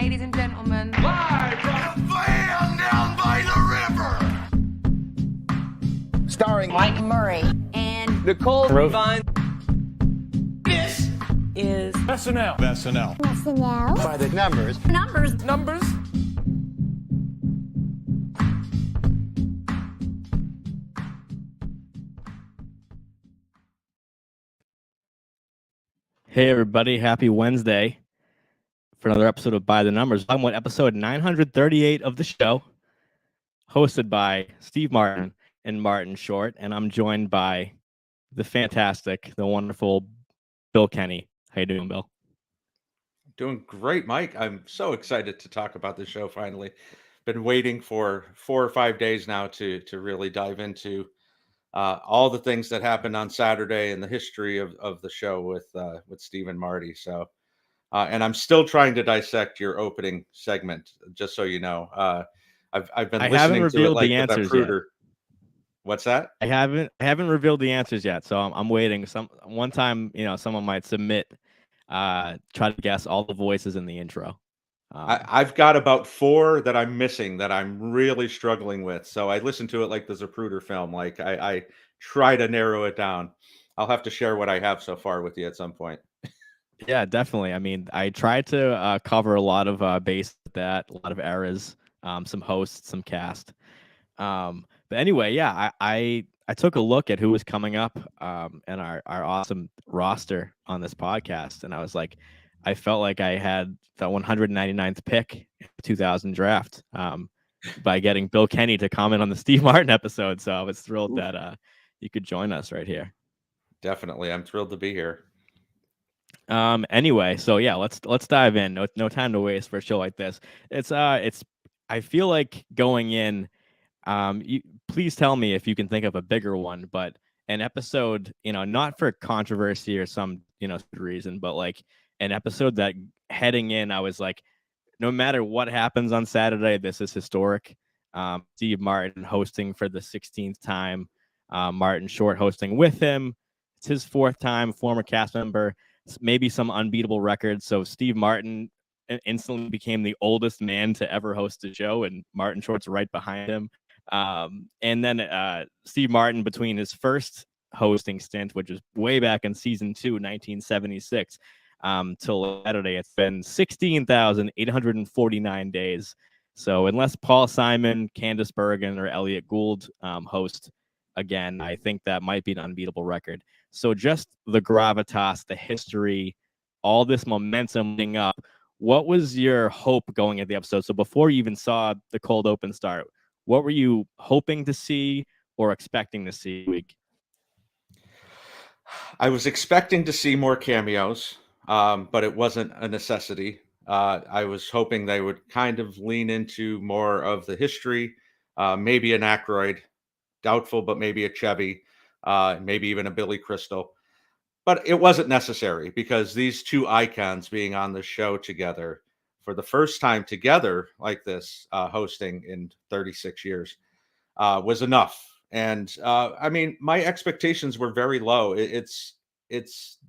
ladies and gentlemen. Live from the van down by the river. Starring Mike Murray and Nicole Rovine. This Is SNL. By The Numbers. Numbers. Hey everybody, happy Wednesday for another episode of By the Numbers. I'm on episode 938 of the show, hosted by Steve Martin and Martin Short, and I'm joined by the fantastic, the wonderful Bill Kenney. How you doing, Bill? Doing great, Mike. I'm so excited to talk about this show finally. Been waiting for 4 or 5 days now to really dive into all the things that happened on Saturday and the history of the show with Steve and Marty. So, and I'm still trying to dissect your opening segment, just so you know. I've been listening to it like with that Pruder. What's that? I haven't revealed the answers yet, so I'm waiting. One time, someone might submit, try to guess all the voices in the intro. I've got about 4 that I'm missing that I'm really struggling with. So I listen to it like the Zapruder film. Like I try to narrow it down. I'll have to share what I have so far with you at some point. Yeah, definitely. I mean, I tried to cover a lot of base with that, a lot of eras, some hosts, some cast. But anyway, yeah, I took a look at who was coming up and our awesome roster on this podcast, and I was like, I felt like I had the 199th pick in the 2000 draft by getting Bill Kenney to comment on the Steve Martin episode. So I was thrilled that you could join us right here. Definitely, I'm thrilled to be here. Anyway, so yeah, let's dive in. No time to waste for a show like this. It's I feel like going in. Please tell me if you can think of a bigger one, but an episode, not for controversy or some reason, but like an episode that heading in, I was like, no matter what happens on Saturday, this is historic. Steve Martin hosting for the 16th time. Martin Short hosting with him. It's his 4th time, former cast member, maybe some unbeatable records. So Steve Martin instantly became the oldest man to ever host a show, and Martin Short's right behind him. And then Steve Martin, between his first hosting stint, which was way back in season 2, 1976, till Saturday, it's been 16,849 days. So unless Paul Simon, Candice Bergen, or Elliot Gould host again, I think that might be an unbeatable record. So just the gravitas, the history, all this momentum leading up. What was your hope going at the episode? So before you even saw the cold open start, what were you hoping to see or expecting to see? I was expecting to see more cameos, but it wasn't a necessity. I was hoping they would kind of lean into more of the history, maybe an Aykroyd, doubtful, but maybe a Chevy, maybe even a Billy Crystal. But it wasn't necessary because these two icons being on the show together for the first time together like this, hosting in 36 years, was enough. And I mean, my expectations were very low. It's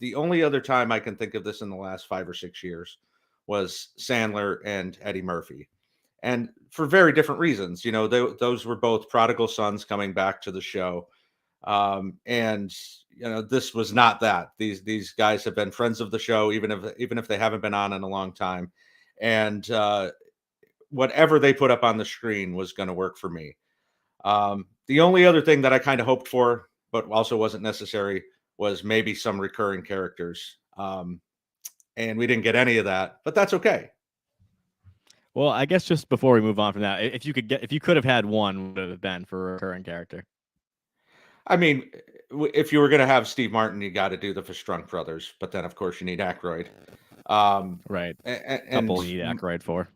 the only other time I can think of this in the last 5 or 6 years was Sandler and Eddie Murphy. And for very different reasons. Those were both prodigal sons coming back to the show. And this was not that. These guys have been friends of the show, even if they haven't been on in a long time. And whatever they put up on the screen was going to work for me. The only other thing that I kind of hoped for, but also wasn't necessary, was maybe some recurring characters. And we didn't get any of that, but that's okay. Well, I guess just before we move on from that, if you could have had one, would have been for a recurring character. I mean, if you were going to have Steve Martin, you got to do the Verstrunk brothers, but then of course you need Aykroyd. Right. And Couple you need Aykroyd for.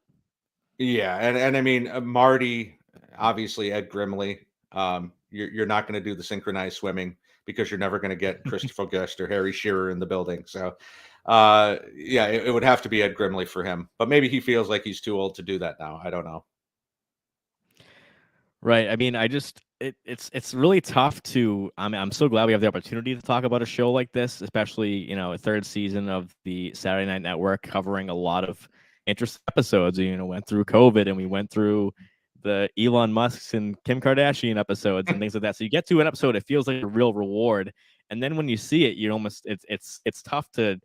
Yeah, and I mean Marty, obviously Ed Grimley. You're not going to do the synchronized swimming because you're never going to get Christopher Guest or Harry Shearer in the building. So, yeah, it would have to be Ed Grimley for him. But maybe he feels like he's too old to do that now. I don't know. Right. I mean, it's really tough to. I'm so glad we have the opportunity to talk about a show like this, especially a 3rd season of the Saturday Night Network covering a lot of interesting episodes. Went through COVID, and we went through the Elon Musk's and Kim Kardashian episodes and things like that. So you get to an episode, it feels like a real reward, and then when you see it, it's tough to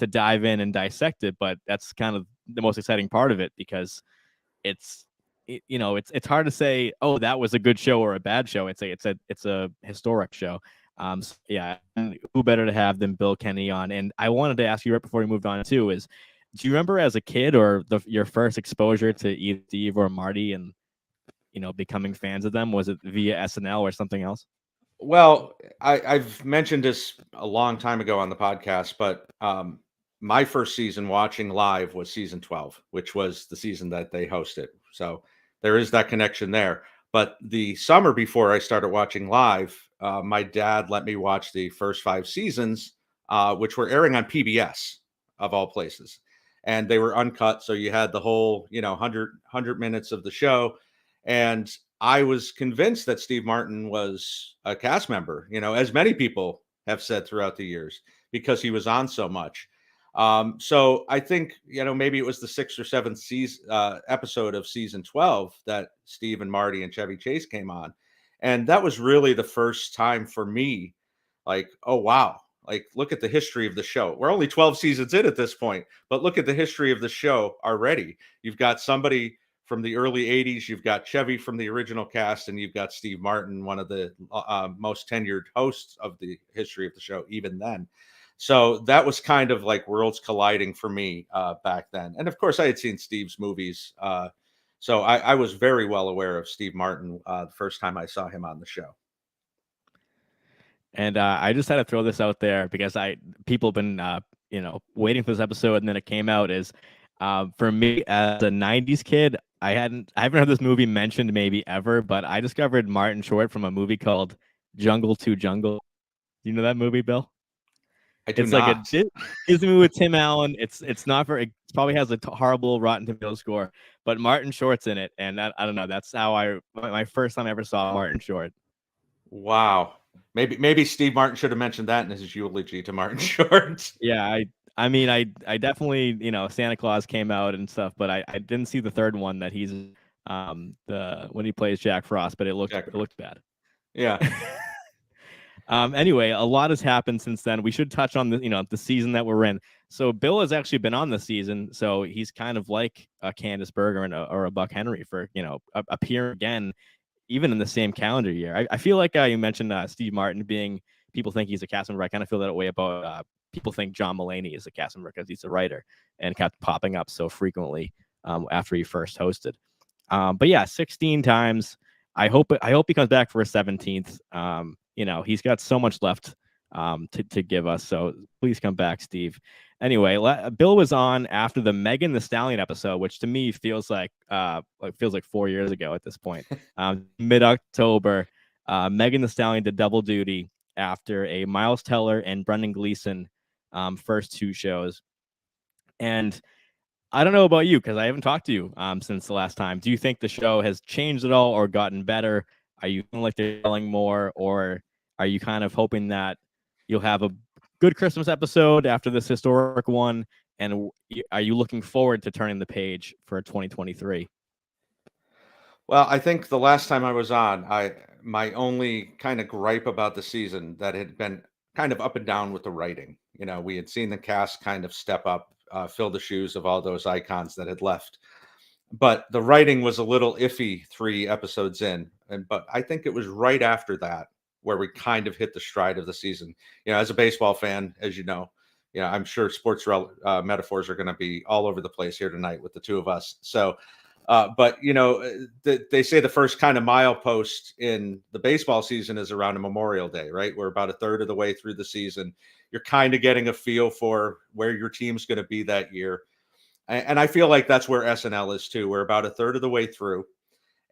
dive in and dissect it. But that's kind of the most exciting part of it, because it's it's hard to say, oh, that was a good show or a bad show. It's a historic show. So yeah, who better to have than Bill Kenney on? And I wanted to ask you right before we moved on too, is do you remember as a kid or your first exposure to either Steve or Marty and becoming fans of them? Was it via SNL or something else? Well, I've mentioned this a long time ago on the podcast, but my first season watching live was season 12, which was the season that they hosted. So there is that connection there. But the summer before I started watching live, my dad let me watch the first 5 seasons, which were airing on PBS of all places. And they were uncut. So you had the whole, 100 minutes of the show. And I was convinced that Steve Martin was a cast member, as many people have said throughout the years, because he was on so much. So I think, maybe it was the 6th or 7th season, episode of season 12 that Steve and Marty and Chevy Chase came on. And that was really the first time for me, like, oh, wow. Like, look at the history of the show. We're only 12 seasons in at this point, but look at the history of the show already. You've got somebody from the early 80s, you've got Chevy from the original cast, and you've got Steve Martin, one of the most tenured hosts of the history of the show, even then. So that was kind of like worlds colliding for me back then. And of course, I had seen Steve's movies. So I was very well aware of Steve Martin the first time I saw him on the show. And I just had to throw this out there because people have been waiting for this episode, and then it came out. Is for me as a '90s kid, I haven't heard this movie mentioned maybe ever, but I discovered Martin Short from a movie called Jungle to Jungle. Do you know that movie, Bill? I do It's not. like a Disney movie with Tim Allen. It's not for, it probably has a horrible Rotten Tomatoes score, but Martin Short's in it, and I don't know. That's how my first time I ever saw Martin Short. Wow. Maybe Steve Martin should have mentioned that in his eulogy to Martin Short. Yeah, I mean, I definitely, Santa Claus came out and stuff, but I didn't see the third one that he's the when he plays Jack Frost, but it looked bad. Yeah. Anyway, a lot has happened since then. We should touch on the season that we're in. So Bill has actually been on the season, so he's kind of like a Candace Berger or a Buck Henry for appearing again, even in the same calendar year. I feel like you mentioned Steve Martin being, people think he's a cast member. I kind of feel that way about people think John Mulaney is a cast member because he's a writer and kept popping up so frequently after he first hosted. But yeah, 16 times. I hope he comes back for a 17th. He's got so much left to give us. So please come back, Steve. Anyway, Bill was on after the Megan Thee Stallion episode, which to me feels like 4 years ago at this point. Mid-October, Megan Thee Stallion did double duty after a Miles Teller and Brendan Gleeson first 2 shows. And I don't know about you, because I haven't talked to you since the last time. Do you think the show has changed at all or gotten better? Are you feeling like they're selling more, or are you kind of hoping that you'll have a good Christmas episode after this historic one? And are you looking forward to turning the page for 2023? Well, I think the last time I was on, my only kind of gripe about the season that had been kind of up and down with the writing. We had seen the cast kind of step up, fill the shoes of all those icons that had left. But the writing was a little iffy 3 episodes in. But I think it was right after that where we kind of hit the stride of the season. As a baseball fan, as you know, I'm sure sports metaphors are going to be all over the place here tonight with the two of us. So, but they say the first kind of milepost in the baseball season is around a Memorial Day, right? We're about a third of the way through the season. You're kind of getting a feel for where your team's going to be that year. And I feel like that's where SNL is too. We're about a third of the way through,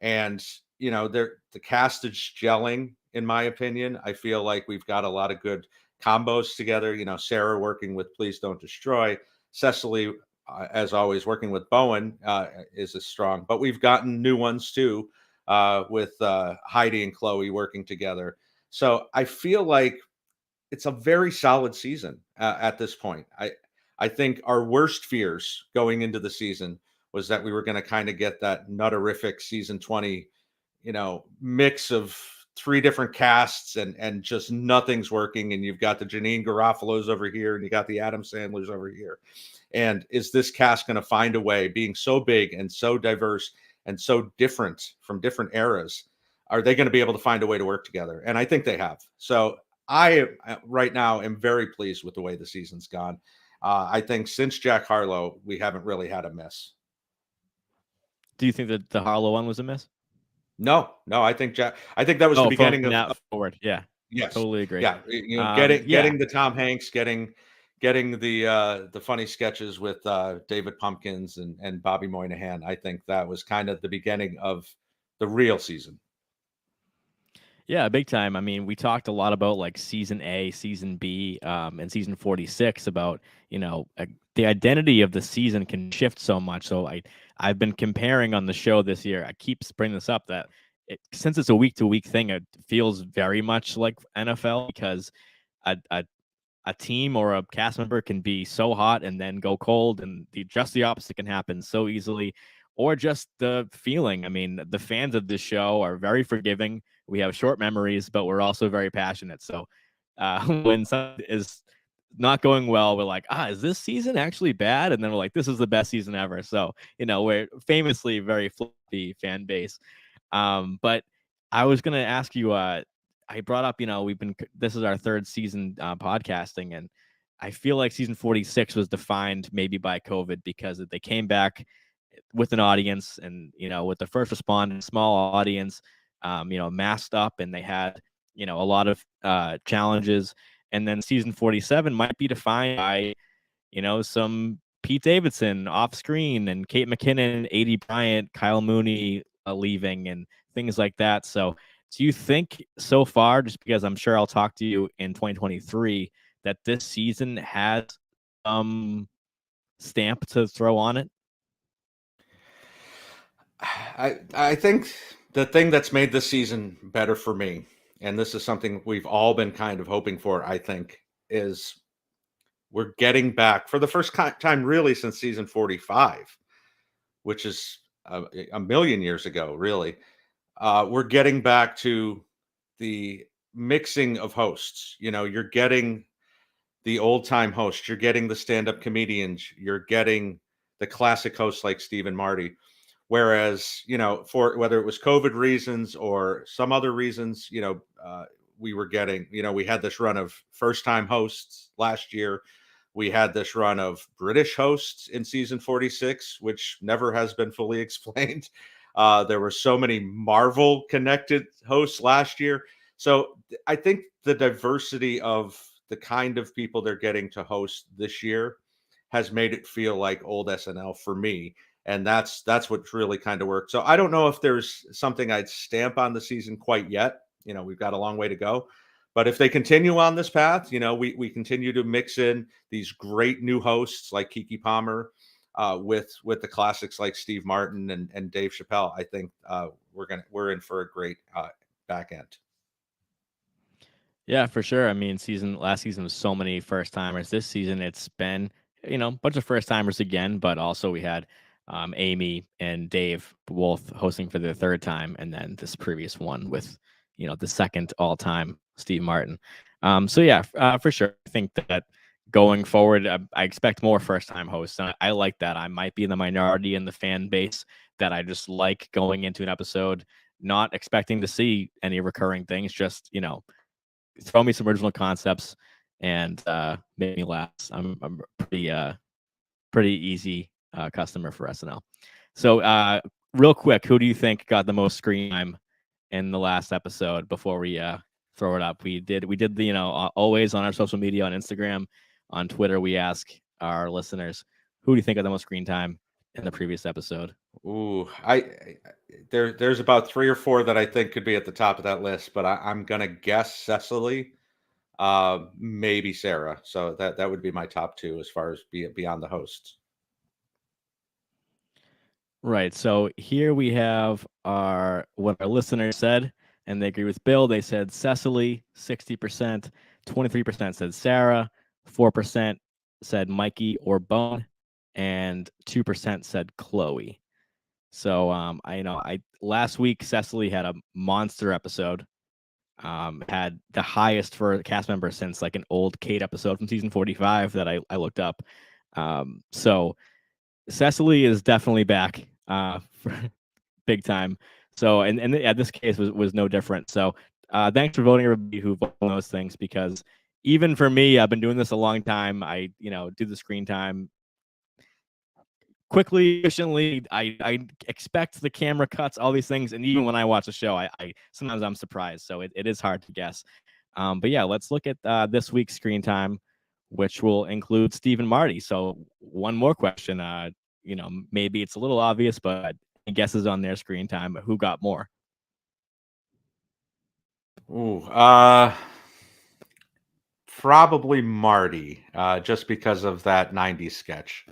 and the cast is gelling, in my opinion. I feel like we've got a lot of good combos together. Sarah working with Please Don't Destroy, Cecily, as always, working with Bowen is as strong. But we've gotten new ones too, with Heidi and Chloe working together. So I feel like it's a very solid season at this point. I think our worst fears going into the season was that we were going to kind of get that nutterific season 20, mix of three different casts and just nothing's working. And you've got the Janine Garofalo's over here and you got the Adam Sandler's over here. And is this cast going to find a way, being so big and so diverse and so different from different eras? Are they going to be able to find a way to work together? And I think they have. So I, right now, am very pleased with the way the season's gone. I think since Jack Harlow, we haven't really had a miss. Do you think that the Harlow one was a miss? No, I think that was the beginning of forward. Yeah. Yes. Totally agree. Yeah. Getting the Tom Hanks, getting the funny sketches with David Pumpkins and Bobby Moynihan. I think that was kind of the beginning of the real season. Yeah, big time. I mean, we talked a lot about like season A, season B, and season 46 about, the identity of the season can shift so much. So I've been comparing on the show this year. I keep bringing this up that since it's a week to week thing, it feels very much like NFL because a team or a cast member can be so hot and then go cold, and just the opposite can happen so easily. Or just the feeling. I mean, the fans of this show are very forgiving. We have short memories, but we're also very passionate. So when something is not going well, we're like, is this season actually bad? And then we're like, this is the best season ever. So, we're famously very flippy fan base. But I was going to ask you, I brought up, this is our third season podcasting, and I feel like season 46 was defined maybe by COVID because they came back with an audience and, with the first responders, small audience, masked up, and they had, a lot of challenges. And then season 47 might be defined by, some Pete Davidson off screen and Kate McKinnon, A.D. Bryant, Kyle Mooney leaving and things like that. So do you think so far, just because I'm sure I'll talk to you in 2023, that this season has stamp to throw on it? I think the thing that's made this season better for me, and this is something we've all been kind of hoping for, I think, is we're getting back for the first time really since season 45, which is a million years ago, really. We're getting back to the mixing of hosts. You're getting the old time hosts, you're getting the stand-up comedians, you're getting the classic hosts like Steve and Marty. Whereas, for whether it was COVID reasons or some other reasons, we were getting, we had this run of first time hosts last year. We had this run of British hosts in season 46, which never has been fully explained. There were so many Marvel connected hosts last year. So I think the diversity of the kind of people they're getting to host this year has made it feel like old SNL for me. And that's what's really kind of worked. So I don't know if there's something I'd stamp on the season quite yet. We've got a long way to go. But if they continue on this path, we continue to mix in these great new hosts like Kiki Palmer with the classics like Steve Martin and Dave Chappelle. I think we're in for a great back end. Yeah, for sure. I mean, last season was so many first timers. This season it's been, a bunch of first timers again, but also we had Amy and Dave both hosting for their third time, and then this previous one with, the second all-time Steve Martin. So yeah, for sure. I think that going forward, I expect more first-time hosts, and I like that. I might be in the minority in the fan base that I just like going into an episode, not expecting to see any recurring things, just, throw me some original concepts and make me laugh. I'm pretty easy customer for SNL. So real quick, who do you think got the most screen time in the last episode before we throw it up? We did the, always on our social media, on Instagram, on Twitter, we ask our listeners, who do you think got the most screen time in the previous episode? Ooh, there's about 3 or 4 that I think could be at the top of that list, but I'm gonna guess Cecily, maybe Sarah. So that would be my top 2 as far as beyond the hosts. Right. So here we have what our listeners said, and they agree with Bill. They said Cecily, 60%, 23% said Sarah, 4% said Mikey or Bone, and 2% said Chloe. So I last week Cecily had a monster episode. Had the highest for a cast member since like an old Kate episode from season 45 that I looked up. So Cecily is definitely back for big time. So and yeah, this case was no different. So thanks for voting, everybody who voted on those things, because even for me, I've been doing this a long time. I do the screen time quickly, efficiently. I expect the camera cuts, all these things, and even when I watch a show, I sometimes I'm surprised. So it is hard to guess. But yeah, let's look at this week's screen time, which will include Steve and Marty. So one more question. Maybe it's a little obvious, but any guesses on their screen time? Who got more? Ooh, probably Marty, just because of that 90s sketch.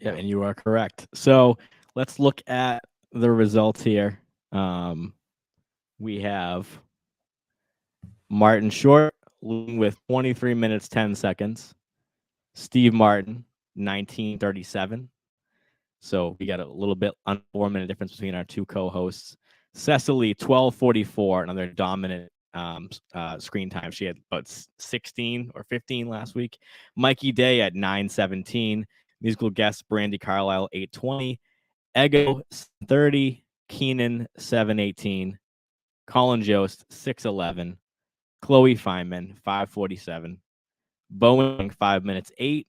Yeah, and you are correct. So let's look at the results here. We have Martin Short leading with 23 minutes 10 seconds. Steve Martin 19:37. So we got a little bit under 4-minute difference between our two co-hosts. Cecily 12:44, another dominant screen time. She had about 16 or 15 last week. Mikey Day at 9:17. Musical guest Brandi Carlile 8:20. Ego 30. Keenan 7:18. Colin Jost 6:11. Chloe Feynman 5:47. Boeing 5 minutes 8.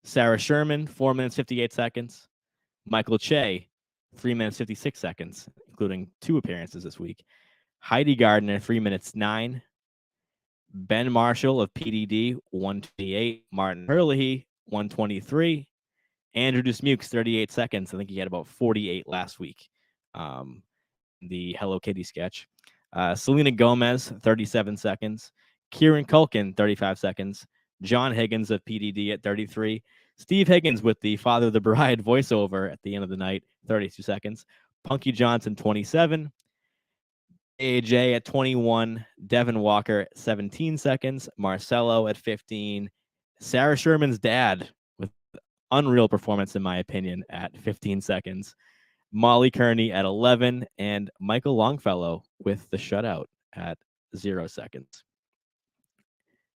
Sarah Sherman 4 minutes 58 seconds. Michael Che 3 minutes 56 seconds, including 2 appearances this week. Heidi Gardner 3 minutes 9. Ben Marshall of PDD 128. Martin Herlihy 123. Andrew Dismukes 38 seconds. I think he had about 48 last week. The Hello Kitty sketch. Selena Gomez 37 seconds. Kieran Culkin 35 seconds. John Higgins of PDD at 33. Steve Higgins with the Father of the Bride voiceover at the end of the night, 32 seconds. Punky Johnson, 27. AJ at 21. Devin Walker, 17 seconds. Marcelo at 15. Sarah Sherman's dad with unreal performance, in my opinion, at 15 seconds. Molly Kearney at 11. And Michael Longfellow with the shutout at 0 seconds.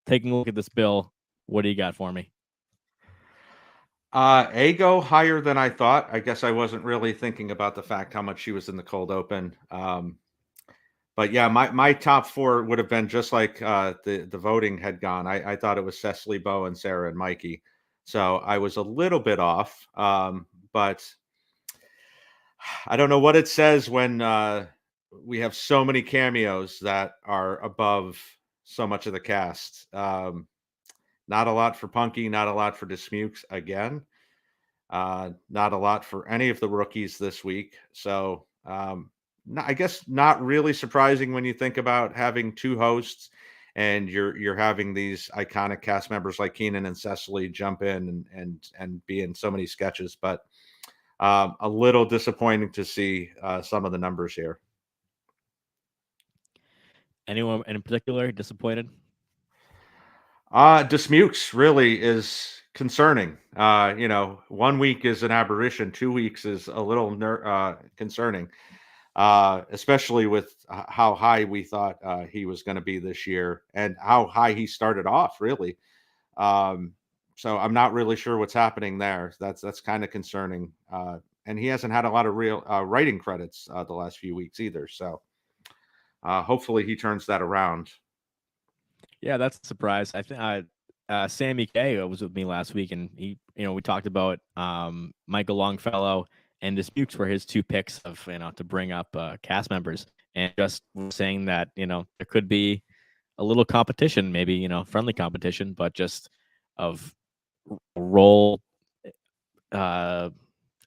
Taking a look at this, Bill, what do you got for me? Ego higher than I thought. I guess I wasn't really thinking about the fact how much she was in the cold open. But yeah, my top 4 would have been just like the voting had gone. I thought it was Cecily, Bo, and Sarah and Mikey. So I was a little bit off. But I don't know what it says when we have so many cameos that are above so much of the cast. Not a lot for Punky, not a lot for Dismukes again. Not a lot for any of the rookies this week. So I guess not really surprising when you think about having 2 hosts and you're having these iconic cast members like Keenan and Cecily jump in and be in so many sketches. But a little disappointing to see some of the numbers here. Anyone in particular disappointed? Dismukes really is concerning. 1 week is an aberration. 2 weeks is a little concerning, especially with how high we thought he was going to be this year and how high he started off, really. So I'm not really sure what's happening there. That's kind of concerning. And he hasn't had a lot of real writing credits the last few weeks either. So hopefully he turns that around. Yeah, that's a surprise. I think Sammy K was with me last week, and he, we talked about Michael Longfellow and Dismukes were his 2 picks of, to bring up cast members, and just saying that, there could be a little competition, maybe, friendly competition, but just of role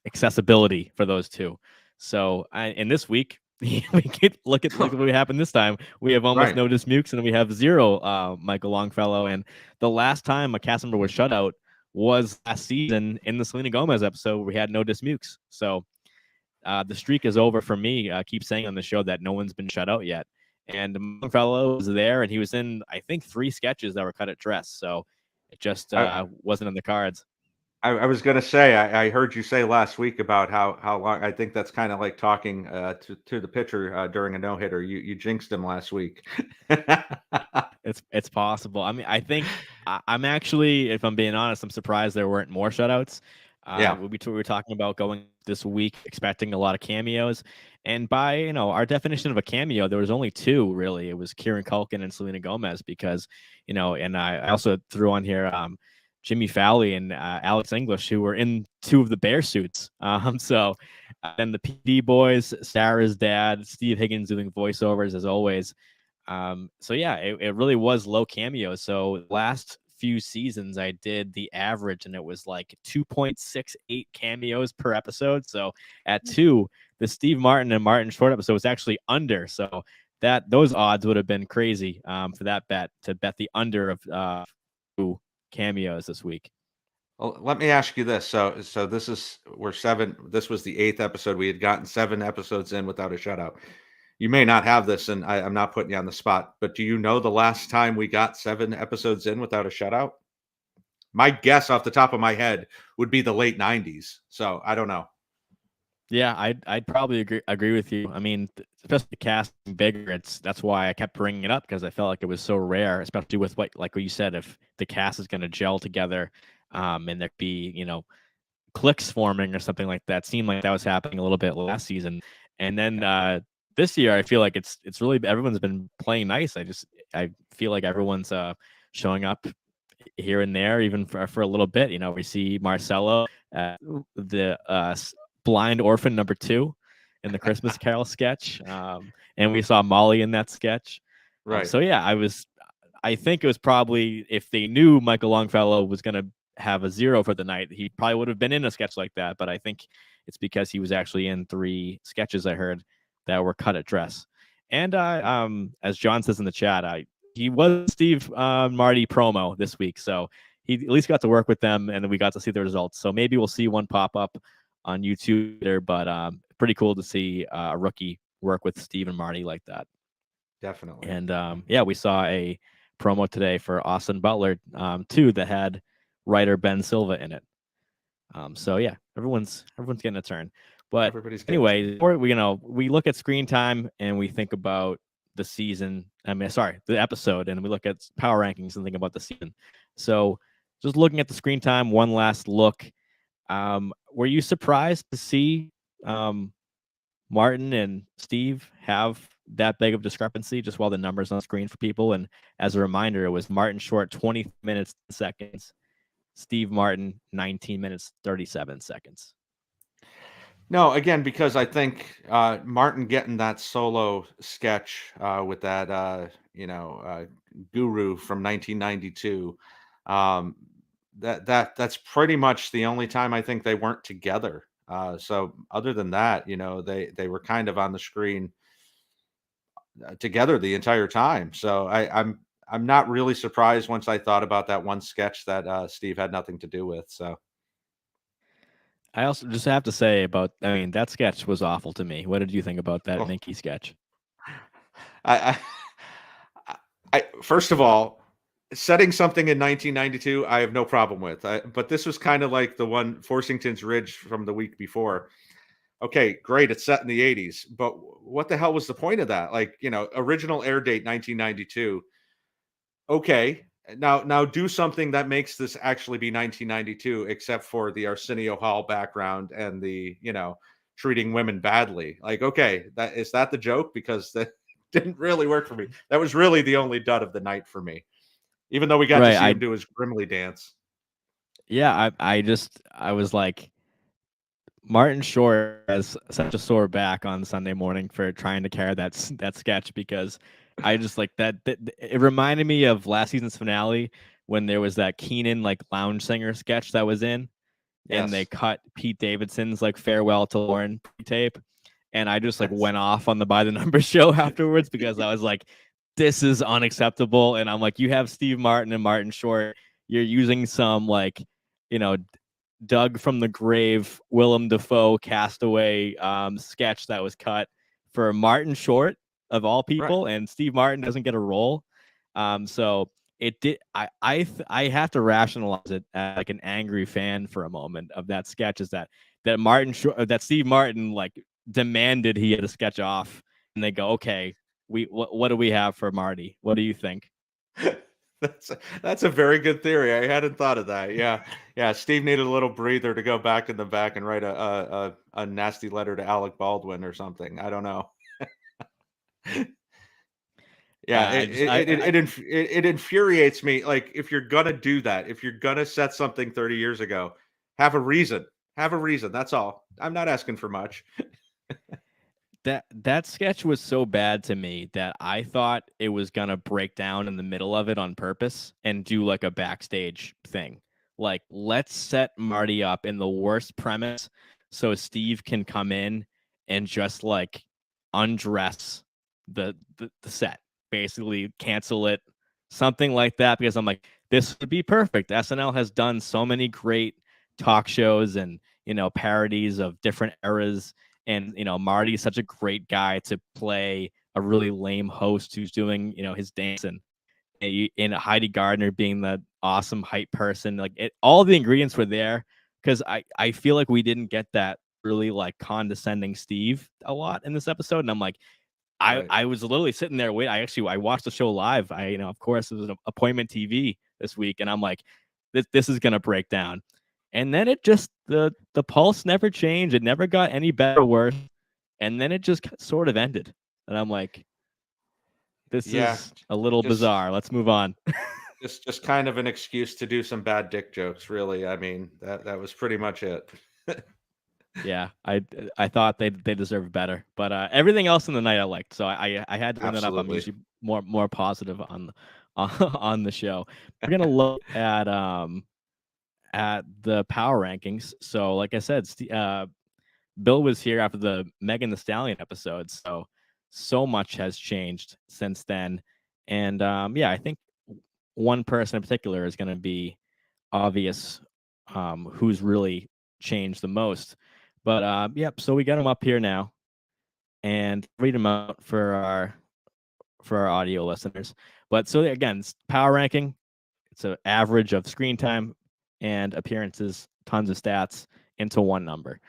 accessibility for those 2. So in this week, we could look at what happened this time. We have almost no Dismukes, and we have 0 Michael Longfellow. And the last time a cast member was shut out was last season in the Selena Gomez episode where we had no Dismukes. So the streak is over for me. I keep saying on the show that no one's been shut out yet. and Longfellow was there, and he was in, I think, 3 sketches that were cut at dress. So it just wasn't in the cards. I was going to say, I heard you say last week about how long. I think that's kind of like talking to the pitcher during a no hitter. You jinxed him last week. It's possible. I mean, I think I'm actually, if I'm being honest, I'm surprised there weren't more shutouts. Yeah. We were talking about going this week, expecting a lot of cameos, and by our definition of a cameo, there was only 2 really. It was Kieran Culkin and Selena Gomez, because and I also threw on here Jimmy Falley and Alex English, who were in 2 of the bear suits. So then the PD boys, Sarah's dad, Steve Higgins doing voiceovers as always. So yeah, it really was low cameos. So last few seasons I did the average, and it was like 2.68 cameos per episode. So at 2, the Steve Martin and Martin Short episode was actually under. So those odds would have been crazy for that bet, to bet the under of 2 cameos this week. Well, let me ask you this. So this was the 8th episode. We had gotten 7 episodes in without a shutout. You may not have this, and I'm not putting you on the spot, but do you know the last time we got 7 episodes in without a shutout? My guess off the top of my head would be the late 90s. So I don't know. Yeah, I'd probably agree with you. I mean, especially the cast being bigger, that's why I kept bringing it up, because I felt like it was so rare, especially with what you said, if the cast is going to gel together, and there be cliques forming or something like that. Seemed like that was happening a little bit last season, and then this year I feel like it's really, everyone's been playing nice. I feel like everyone's showing up here and there, even for a little bit. We see Marcelo, the blind orphan number 2 in the Christmas Carol sketch, and we saw Molly in that sketch. Right. So yeah, I think it was probably, if they knew Michael Longfellow was going to have a 0 for the night, he probably would have been in a sketch like that. But I think it's because he was actually in 3 sketches, I heard, that were cut at dress. And as John says in the chat, he was Steve Marty promo this week, so he at least got to work with them, and then we got to see the results. So maybe we'll see one pop up on YouTube there, but pretty cool to see a rookie work with Steve and Marty like that. Definitely. And yeah, we saw a promo today for Austin Butler too, that had writer Ben Silva in it. So yeah, everyone's getting a turn. But anyway, before we look at screen time and we think about the season. The episode, and we look at power rankings and think about the season. So just looking at the screen time, one last look. Were you surprised to see Martin and Steve have that big of discrepancy, just while the numbers on screen for people? And as a reminder, it was Martin Short 20 minutes 10 seconds, Steve Martin 19 minutes 37 seconds. No, again, because I think Martin getting that solo sketch with that guru from 1992, that's pretty much the only time I think they weren't together. So other than that, they were kind of on the screen together the entire time. So I'm not really surprised once I thought about that one sketch that Steve had nothing to do with. So. I also just have to say that sketch was awful to me. What did you think about that Minky sketch? I first of all, setting something in 1992, I have no problem with. But this was kind of like the one Forsington's Ridge from the week before. Okay, great, it's set in the 80s, but what the hell was the point of that? Original air date 1992. Okay. Now do something that makes this actually be 1992, except for the Arsenio Hall background and the, treating women badly. Okay, is that the joke? Because that didn't really work for me. That was really the only dud of the night for me, even though we got to see him do his Grimly dance. Yeah, I was like, Martin Short has such a sore back on Sunday morning for trying to carry that sketch, because I just like that. It reminded me of last season's finale when there was that Keenan lounge singer sketch that was in, and they cut Pete Davidson's farewell to Lauren tape, and I just went off on the By the Numbers show afterwards, because I was like, this is unacceptable. And I'm like, you have Steve Martin and Martin Short, you're using some dug from the grave Willem Dafoe Castaway sketch that was cut for Martin Short of all people, and Steve Martin doesn't get a role. So it did. I have to rationalize it as like an angry fan for a moment of that sketch. Is that that Steve Martin like demanded he had a sketch off, and they go, okay, what do we have for Marty? What do you think? That's a very good theory. I hadn't thought of that. Yeah. Steve needed a little breather to go back in the back and write a nasty letter to Alec Baldwin or something. I don't know. Yeah, it infuriates me. Like, if you're gonna do that, if you're gonna set something 30 years ago, have a reason. Have a reason. That's all. I'm not asking for much. That sketch was so bad to me that I thought it was gonna break down in the middle of it on purpose and do like a backstage thing. Like, let's set Marty up in the worst premise so Steve can come in and just like undress the set, basically cancel it, something like that. Because I'm like, this would be perfect. SNL has done so many great talk shows and parodies of different eras. And, Marty is such a great guy to play a really lame host who's doing, his dance, and Heidi Gardner being the awesome hype person. Like, all the ingredients were there, because I feel like we didn't get that really like condescending Steve a lot in this episode. And I'm like, I was literally sitting there waiting. I watched the show live. Of course, it was an appointment TV this week. And I'm like, this is going to break down. And then it just, the pulse never changed. It never got any better or worse. And then it just sort of ended. And I'm like, this is a little bizarre. Let's move on. just kind of an excuse to do some bad dick jokes, really. I mean, that was pretty much it. Yeah, I thought they deserved better. But everything else in the night I liked. So I had to bring that up. I'm usually more positive on the show. We're going to look at the power rankings. So like I said, Bill was here after the Megan Thee Stallion episode, so much has changed since then. And I think one person in particular is going to be obvious, who's really changed the most. But so we got him up here now, and read them out for our audio listeners. But so again, power ranking, it's an average of screen time and appearances, tons of stats into one number.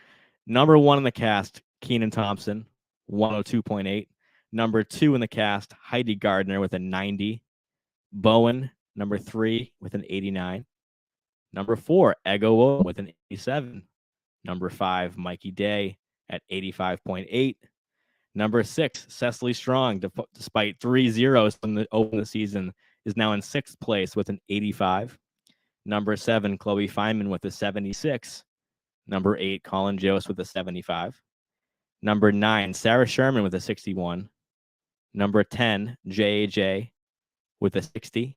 Number 1 in the cast, Kenan Thompson, 102.8. Number 2 in the cast, Heidi Gardner with a 90. Bowen, number 3 with an 89. Number 4, Ego with an 87. Number 5, Mikey Day at 85.8. Number 6, Cecily Strong, despite 3 zeros from the open of the season, is now in 6th place with an 85. Number 7, Chloe Fineman with a 76. Number 8, Colin Jost with a 75. Number 9, Sarah Sherman with a 61. Number 10, J.A.J. with a 60.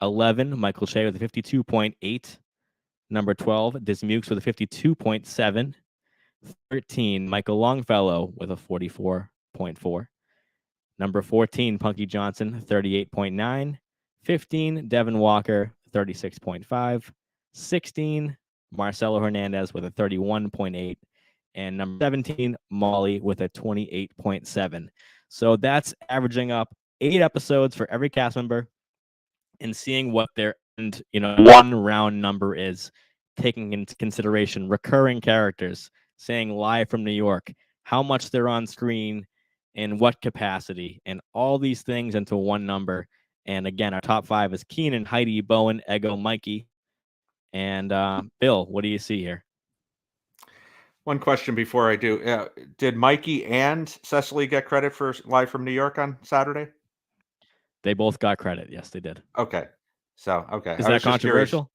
11, Michael Che with a 52.8. Number 12, Dismukes with a 52.7. 13, Michael Longfellow with a 44.4. Number 14, Punky Johnson, 38.9. 15, Devin Walker, 36.5. 16, Marcelo Hernandez with a 31.8. And number 17, Molly with a 28.7. So that's averaging up 8 episodes for every cast member, and seeing what their one round number is, taking into consideration recurring characters, saying live from New York, how much they're on screen, in what capacity, and all these things into one number. And again, our top 5 is Kenan, Heidi, Bowen, Ego, Mikey. And Bill, what do you see here? One question before I do. Did Mikey and Cecily get credit for Live from New York on Saturday? They both got credit. Yes, they did. Okay. Okay. Is that controversial?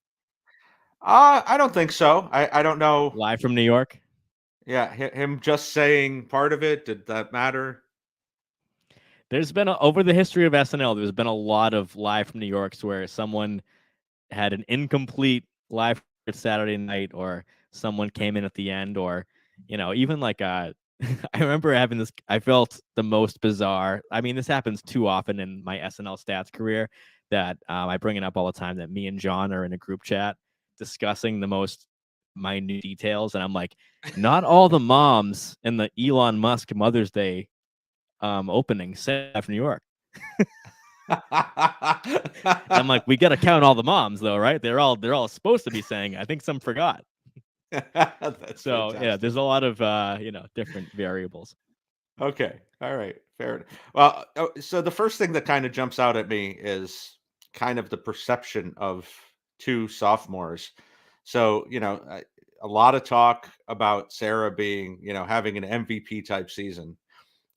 I don't think so. I don't know. Live from New York? Yeah, him just saying part of it, did that matter? There's been, over the history of SNL, there's been a lot of Live from New Yorks where someone had an incomplete live Saturday night, or someone came in at the end, or, even like I remember having this, I felt the most bizarre. I mean, this happens too often in my SNL stats career that I bring it up all the time, that me and John are in a group chat discussing the most minute details. And I'm like, not all the moms in the Elon Musk Mother's Day opening set after New York. And I'm like, we got to count all the moms though, right? They're all supposed to be saying. I think some forgot. That's So fantastic. yeah, there's a lot of different variables. Okay. All right. Fair enough. Well, so the first thing that kind of jumps out at me is kind of the perception of two sophomores. So, a lot of talk about Sarah being, having an MVP type season.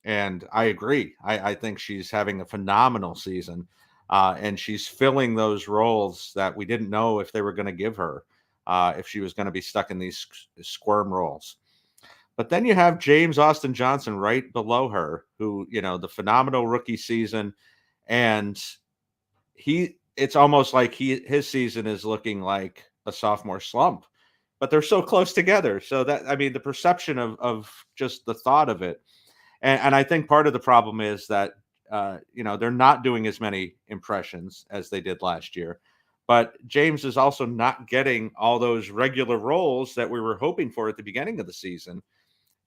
And I agree. I think she's having a phenomenal season. And she's filling those roles that we didn't know if they were going to give her, if she was going to be stuck in these squirm roles. But then you have James Austin Johnson right below her, who, the phenomenal rookie season. And it's almost like his season is looking like a sophomore slump, but they're so close together. So that, I mean, the perception of just the thought of it. And I think part of the problem is that, they're not doing as many impressions as they did last year. But James is also not getting all those regular roles that we were hoping for at the beginning of the season.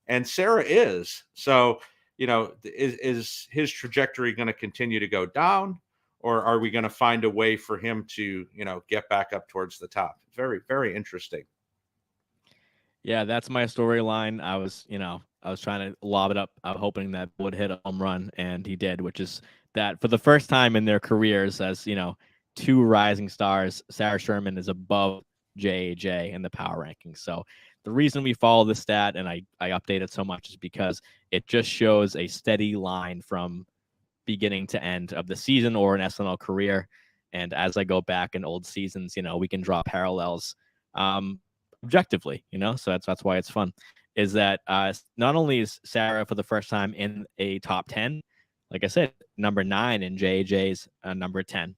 And Sarah is. So, is his trajectory going to continue to go down, or are we going to find a way for him to, get back up towards the top? Very, very interesting. Yeah, that's my storyline. I was trying to lob it up, hoping that would hit a home run, and he did, which is that for the first time in their careers as, two rising stars, Sarah Sherman is above JAJ in the power rankings. So the reason we follow this stat and I update it so much is because it just shows a steady line from beginning to end of the season or an SNL career. And as I go back in old seasons, we can draw parallels objectively, so that's why it's fun. Is that not only is Sarah for the first time in a top 10, like I said, number 9 in JJ's number 10.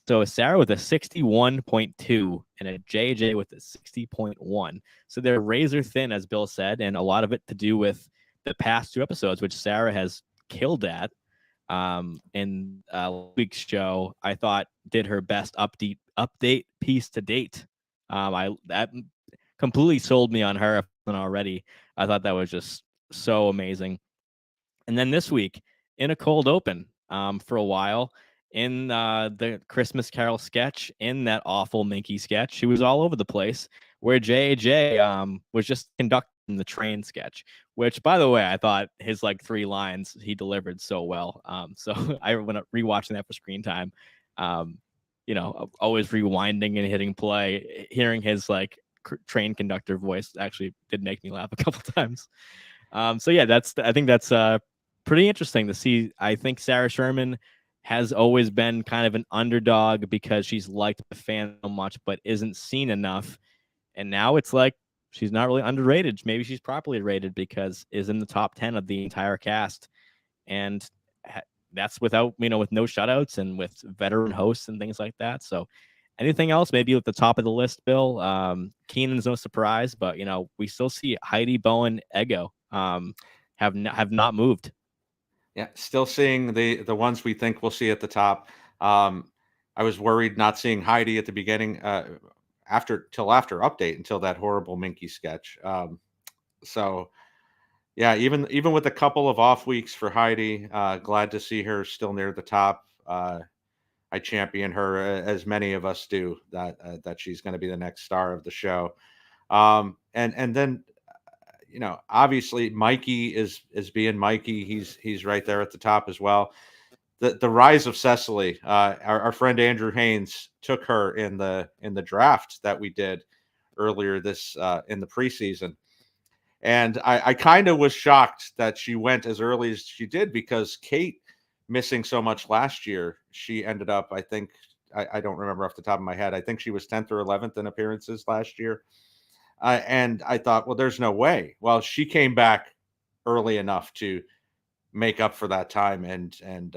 So Sarah with a 61.2 and a JJ with a 60.1. So they're razor thin, as Bill said, and a lot of it to do with the past 2 episodes, which Sarah has killed at. In last week's show, I thought did her best update piece to date. That completely sold me on her already. I thought that was just so amazing. And then this week in a cold open, for a while, in the Christmas Carol sketch, in that awful Minky sketch, she was all over the place. Where JJ was just conducting the train sketch, which, by the way, I thought his 3 lines he delivered so well. So I went rewatching that for screen time. Always rewinding and hitting play, hearing his train conductor voice actually did make me laugh a couple times. So yeah, I think that's pretty interesting to see. I think Sarah Sherman has always been kind of an underdog because she's liked the fan so much, but isn't seen enough. And now it's like she's not really underrated. Maybe she's properly rated because is in the top 10 of the entire cast. And that's without, with no shutouts and with veteran hosts and things like that. So anything else, maybe at the top of the list, Bill? Keenan's no surprise, but, we still see Heidi, Bowen, Ego have not moved. Yeah, still seeing the ones we think we'll see at the top. I was worried not seeing Heidi at the beginning, after update, until that horrible Minky sketch. So yeah, even with a couple of off weeks for Heidi, glad to see her still near the top. I champion her, as many of us do, that she's going to be the next star of the show. And then, obviously Mikey is being Mikey. He's right there at the top as well. The rise of Cecily. Our friend Andrew Haynes took her in the draft that we did earlier this in the preseason. And I kind of was shocked that she went as early as she did, because Kate missing so much last year, she ended up, I think, I don't remember off the top of my head, I think she was 10th or 11th in appearances last year. And I thought, well, there's no way. Well, she came back early enough to make up for that time. And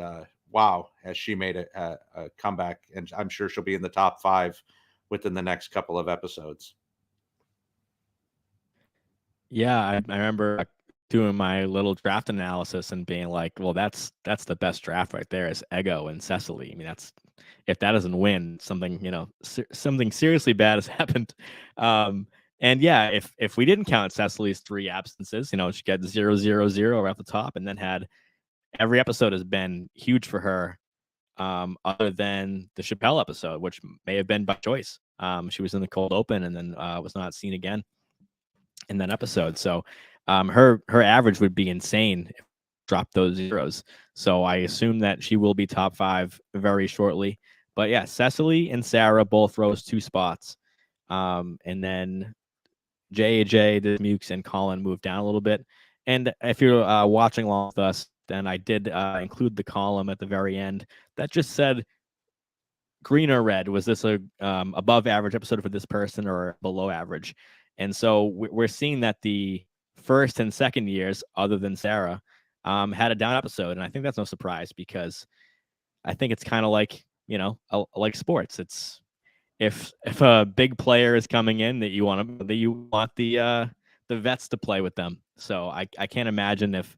wow, has she made a comeback. And I'm sure she'll be in the top 5 within the next couple of episodes. Yeah, I remember doing my little draft analysis and being like, well, that's the best draft right there is Ego and Cecily. I mean, if that doesn't win, something, something seriously bad has happened. And yeah, if we didn't count Cecily's 3 absences, she got 0, 0, 0 right off the top, and then had every episode has been huge for her. Other than the Chappelle episode, which may have been by choice. She was in the cold open and then was not seen again in that episode. So her average would be insane if drop those zeros. So I assume that she will be top 5 very shortly. But yeah, Cecily and Sarah both rose 2 spots. And then JJ, Dismukes, and Colin moved down a little bit. And if you're watching along with us, then I did include the column at the very end that just said green or red. Was this a above average episode for this person or below average? And so we're seeing that the first and second years, other than Sarah, had a down episode. And I think that's no surprise because I think it's kind of like, like sports. It's if a big player is coming in that you want the vets to play with them. So I can't imagine if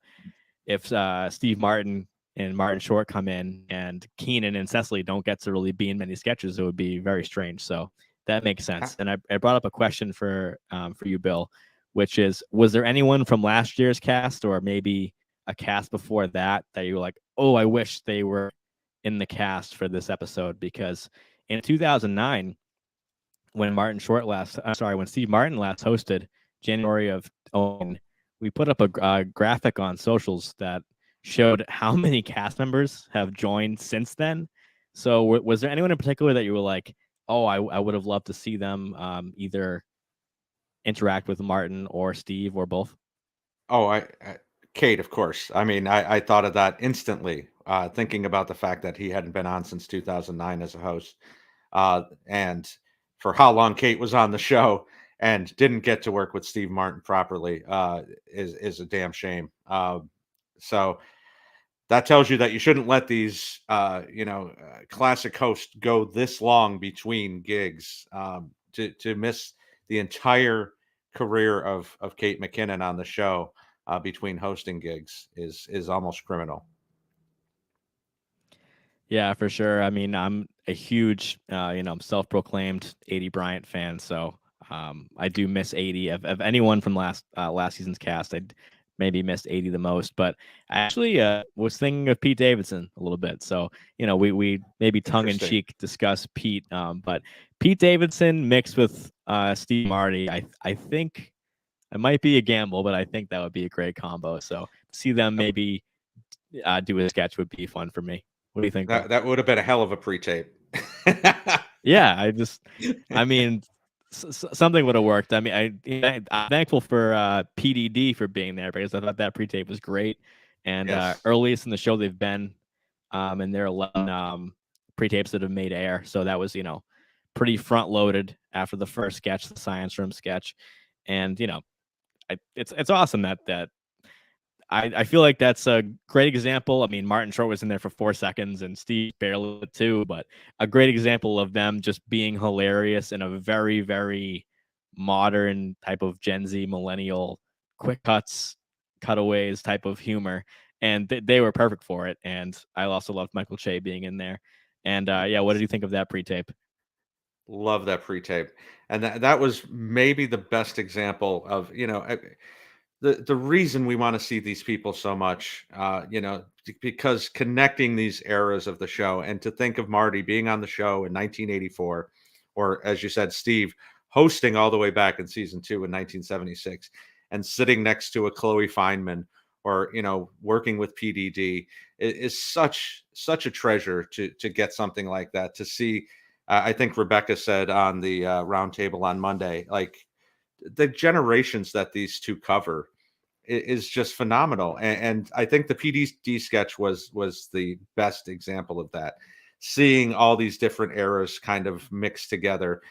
Steve Martin and Martin Short come in and Keenan and Cecily don't get to really be in many sketches, it would be very strange. So that makes sense. And I brought up a question for you, Bill, which is, was there anyone from last year's cast or maybe a cast before that you were like, oh, I wish they were in the cast for this episode? Because in 2009, when when Steve Martin last hosted, January of 2009, we put up a graphic on socials that showed how many cast members have joined since then. So was there anyone in particular that you were like, oh, I would have loved to see them either interact with Martin or Steve or both? Oh, Kate, of course. I mean, I thought of that instantly, thinking about the fact that he hadn't been on since 2009 as a host, and for how long Kate was on the show and didn't get to work with Steve Martin properly is a damn shame. So that tells you that you shouldn't let these, classic hosts go this long between gigs. To miss the entire career of Kate McKinnon on the show between hosting gigs is almost criminal. Yeah, for sure. I mean, I'm a huge, self-proclaimed 80 Bryant fan, so I do miss 80. Of anyone from last season's cast, I'd maybe missed 80 the most. But I actually was thinking of Pete Davidson a little bit. So we maybe tongue in cheek discuss Pete, but Pete Davidson mixed with Steve Marty, I think it might be a gamble, but I think that would be a great combo. So see them maybe do a sketch would be fun for me. What do you think? That would have been a hell of a pre-tape. Yeah, I mean, something would have worked. I mean, I'm thankful for PDD for being there because I thought that pre-tape was great. And Yes. Earliest in the show they've been, and there are 11 pre-tapes that have made air. So that was, pretty front-loaded after the first sketch, the science room sketch. And, it's awesome that I feel like that's a great example. I mean, Martin Short was in there for 4 seconds and Steve barely too, but a great example of them just being hilarious in a very, very modern type of Gen Z millennial quick cutaways type of humor. And they were perfect for it. And I also loved Michael Che being in there. And what did you think of that pre-tape? Love that pre-tape. And that was maybe the best example of, the reason we want to see these people so much, because connecting these eras of the show, and to think of Marty being on the show in 1984, or as you said, Steve hosting all the way back in season 2 in 1976, and sitting next to a Chloe Feynman, or working with PDD is such a treasure to get something like that, to see. I think Rebecca said on the roundtable on Monday, like, the generations that these two cover is just phenomenal. And I think the PDD sketch was the best example of that. Seeing all these different eras kind of mixed together,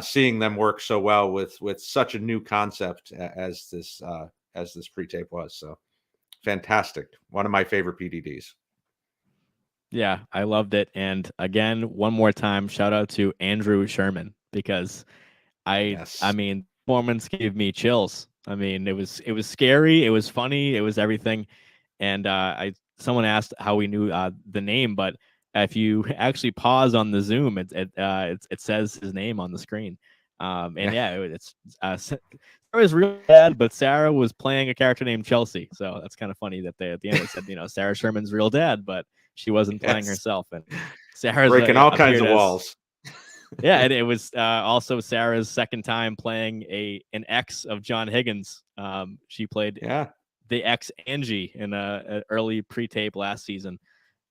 seeing them work so well with such a new concept as this pre-tape was. So fantastic. One of my favorite PDDs. Yeah, I loved it. And again, one more time, shout out to Andrew Sherman, because I mean, performance gave me chills. I mean, it was scary, it was funny, it was everything. And someone asked how we knew the name, but if you actually pause on the Zoom, it says his name on the screen. And yeah, it's Sarah was real dad, but Sarah was playing a character named Chelsea. So that's kind of funny that they at the end they said, Sarah Sherman's real dad, but she wasn't playing Yes. herself. And Sarah's Breaking all kinds appeared of as- walls. Yeah, and it was also Sarah's second time playing an ex of John Higgins. She played Yeah. the ex Angie in a early pre-tape last season,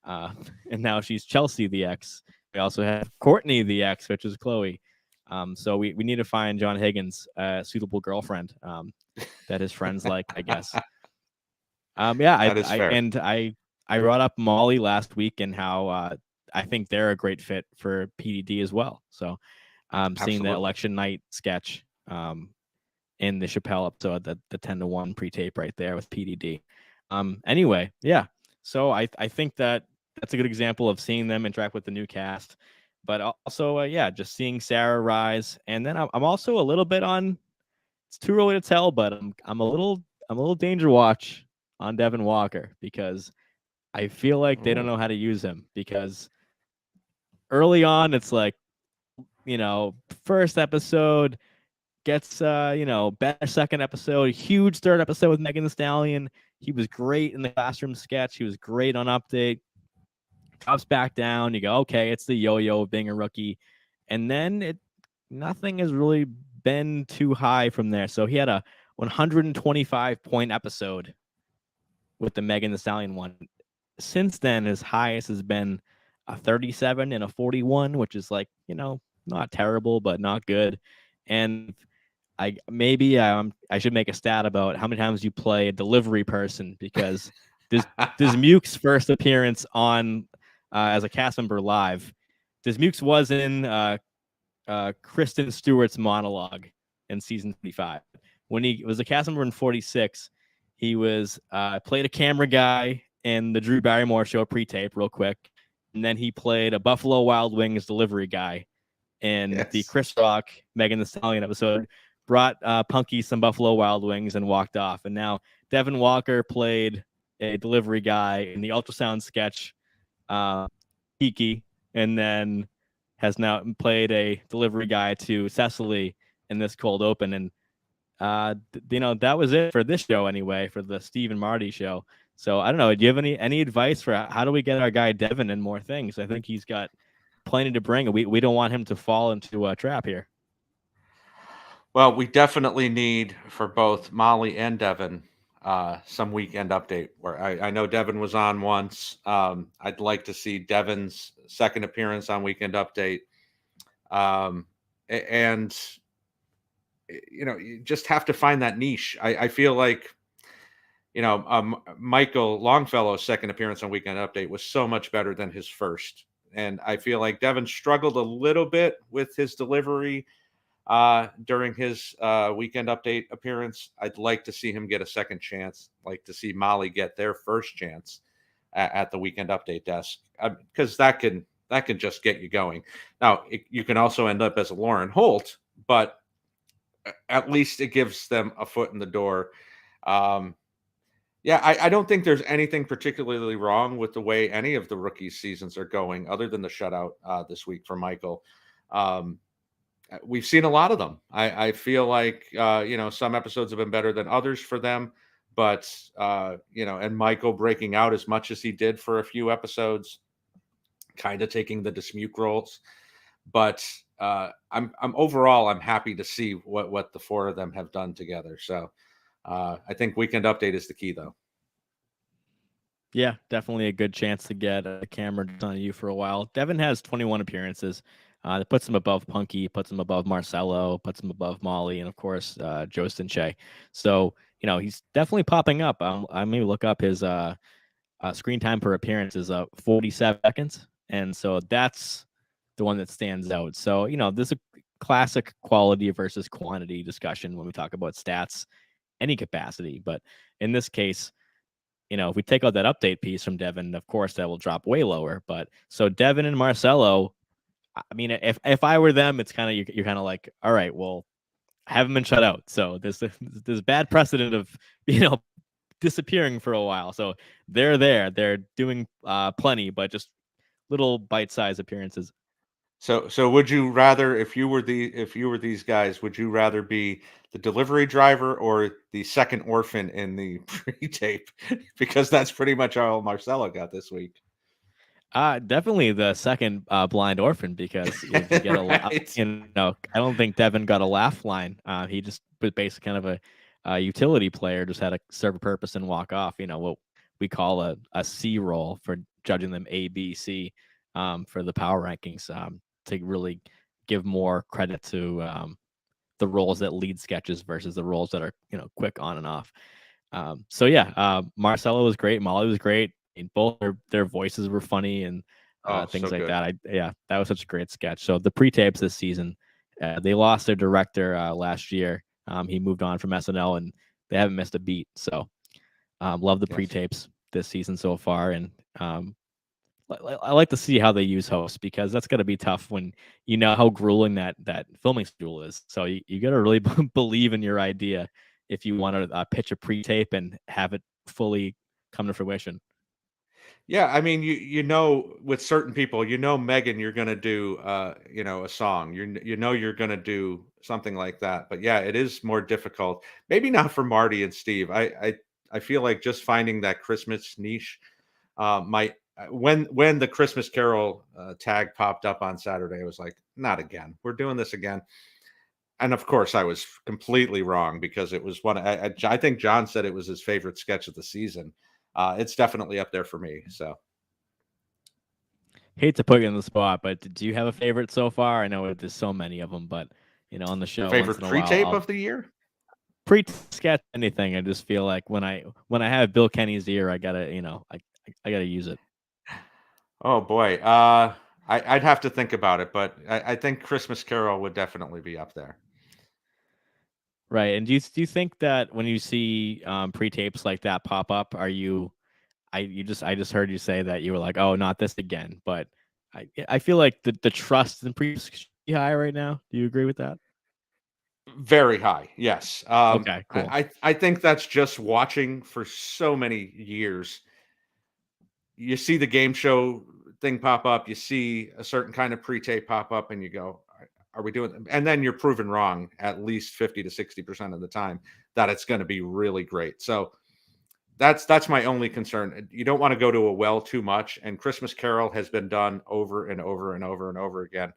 and now she's Chelsea the ex. We also have Courtney the ex, which is Chloe. So we need to find John Higgins a suitable girlfriend that his friends like, I guess. That is fair. I brought up Molly last week and how I think they're a great fit for PDD as well. So seeing the Absolutely. election night sketch in the Chappelle episode, the 10-1 pre-tape right there with PDD. Anyway, yeah. So I think that's a good example of seeing them interact with the new cast, but also just seeing Sarah rise. And then I'm also a little bit on. It's too early to tell, but I'm a little danger watch on Devin Walker because I feel like they don't know how to use him, because early on it's like, first episode gets better second episode, huge third episode with Megan Thee Stallion. He was great in the classroom sketch. He was great on Update. Drops back down. You go, okay, it's the yo-yo of being a rookie. And then nothing has really been too high from there. So he had a 125-point episode with the Megan Thee Stallion one. Since then, his highest has been a 37 and a 41, which is like, not terrible, but not good. And I should make a stat about how many times you play a delivery person, because Dismuke's first appearance on as a cast member live. Dismuke's was in Kristen Stewart's monologue in season 35. When he was a cast member in 46, he was played a camera guy in the Drew Barrymore show pre-tape real quick. And then he played a Buffalo Wild Wings delivery guy in the Chris Rock Megan Thee Stallion episode. Brought Punky some Buffalo Wild Wings and walked off. And now Devin Walker played a delivery guy in the ultrasound sketch, Kiki, and then has now played a delivery guy to Cecily in this cold open. And that was it for this show anyway, for the Steve and Marty show. So I don't know. Do you have any advice for how do we get our guy Devin in more things? I think he's got plenty to bring. We don't want him to fall into a trap here. Well, we definitely need, for both Molly and Devin, some weekend update. Where I know Devin was on once. I'd like to see Devin's second appearance on Weekend Update. And you just have to find that niche. I feel like, Michael Longfellow's second appearance on Weekend Update was so much better than his first. And I feel like Devin struggled a little bit with his delivery during his Weekend Update appearance. I'd like to see him get a second chance, like to see Molly get their first chance at the Weekend Update desk, because that can just get you going. Now, you can also end up as a Lauren Holt, but at least it gives them a foot in the door. I don't think there's anything particularly wrong with the way any of the rookie seasons are going, other than the shutout this week for Michael. We've seen a lot of them. I feel like, some episodes have been better than others for them, but, and Michael breaking out as much as he did for a few episodes, kind of taking the Dismuke roles. But I'm happy to see what the four of them have done together. So I think Weekend Update is the key, though. Yeah, definitely a good chance to get a camera on you for a while. Devin has 21 appearances. That puts him above Punky, puts him above Marcelo, puts him above Molly, and of course, Jostin Che. So, he's definitely popping up. I may look up his screen time per appearance is 47 seconds. And so that's the one that stands out. So, there's a classic quality versus quantity discussion when we talk about stats, any capacity. But in this case, if we take out that update piece from Devin, of course, that will drop way lower. But so Devin and Marcelo, I mean, if I were them, it's kind of you're kind of like, all right, well, I haven't been shut out, so there's bad precedent of disappearing for a while. So they're doing plenty, but just little bite-sized appearances. So would you rather, if you were these guys, would you rather be the delivery driver or the second orphan in the pre-tape? Because that's pretty much all Marcelo got this week. Definitely the second blind orphan, because if you get a laugh, Right. I don't think Devin got a laugh line. He just was basically kind of a utility player, just had to serve a purpose and walk off. What we call a C roll for judging them A, B, C, for the power rankings, to really give more credit to the roles that lead sketches versus the roles that are quick on and off. So yeah, Marcelo was great, Molly was great, and both their voices were funny, and Oh, things so like good. that. That was such a great sketch. So the pre-tapes this season, they lost their director last year. He moved on from SNL, and they haven't missed a beat. So love the Yes. pre-tapes this season so far, and I like to see how they use hosts, because that's going to be tough when you know how grueling that filming schedule is. So you got to really believe in your idea if you want to pitch a pre-tape and have it fully come to fruition. Yeah, I mean, with certain people, Megan, you're gonna do, a song. You're gonna do something like that. But yeah, it is more difficult. Maybe not for Marty and Steve. I feel like just finding that Christmas niche might. When the Christmas Carol tag popped up on Saturday, I was like, not again. We're doing this again. And of course, I was completely wrong, because it was one. I think John said it was his favorite sketch of the season. It's definitely up there for me. So. Hate to put you on the spot, but do you have a favorite so far? I know there's so many of them, but on the show once Favorite in a while, pre-tape I'll of the year? pre-sketch anything. I just feel like when I have Bill Kenny's ear, I gotta I gotta use it. Oh boy, I'd have to think about it, but I think Christmas Carol would definitely be up there. Right. And do you think that when you see pre-tapes like that pop up, are you I just heard you say that you were like, "Oh, not this again." But I feel like the trust in pre should be high right now. Do you agree with that? Very high, yes. Okay, cool. I think that's just watching for so many years. You see the game show thing pop up, you see a certain kind of pre-tape pop up, and you go, "Are we doing?" And then you're proven wrong at least 50 to 60% of the time that it's going to be really great. So that's my only concern. You don't want to go to a well too much, and Christmas Carol has been done over and over and over and over again.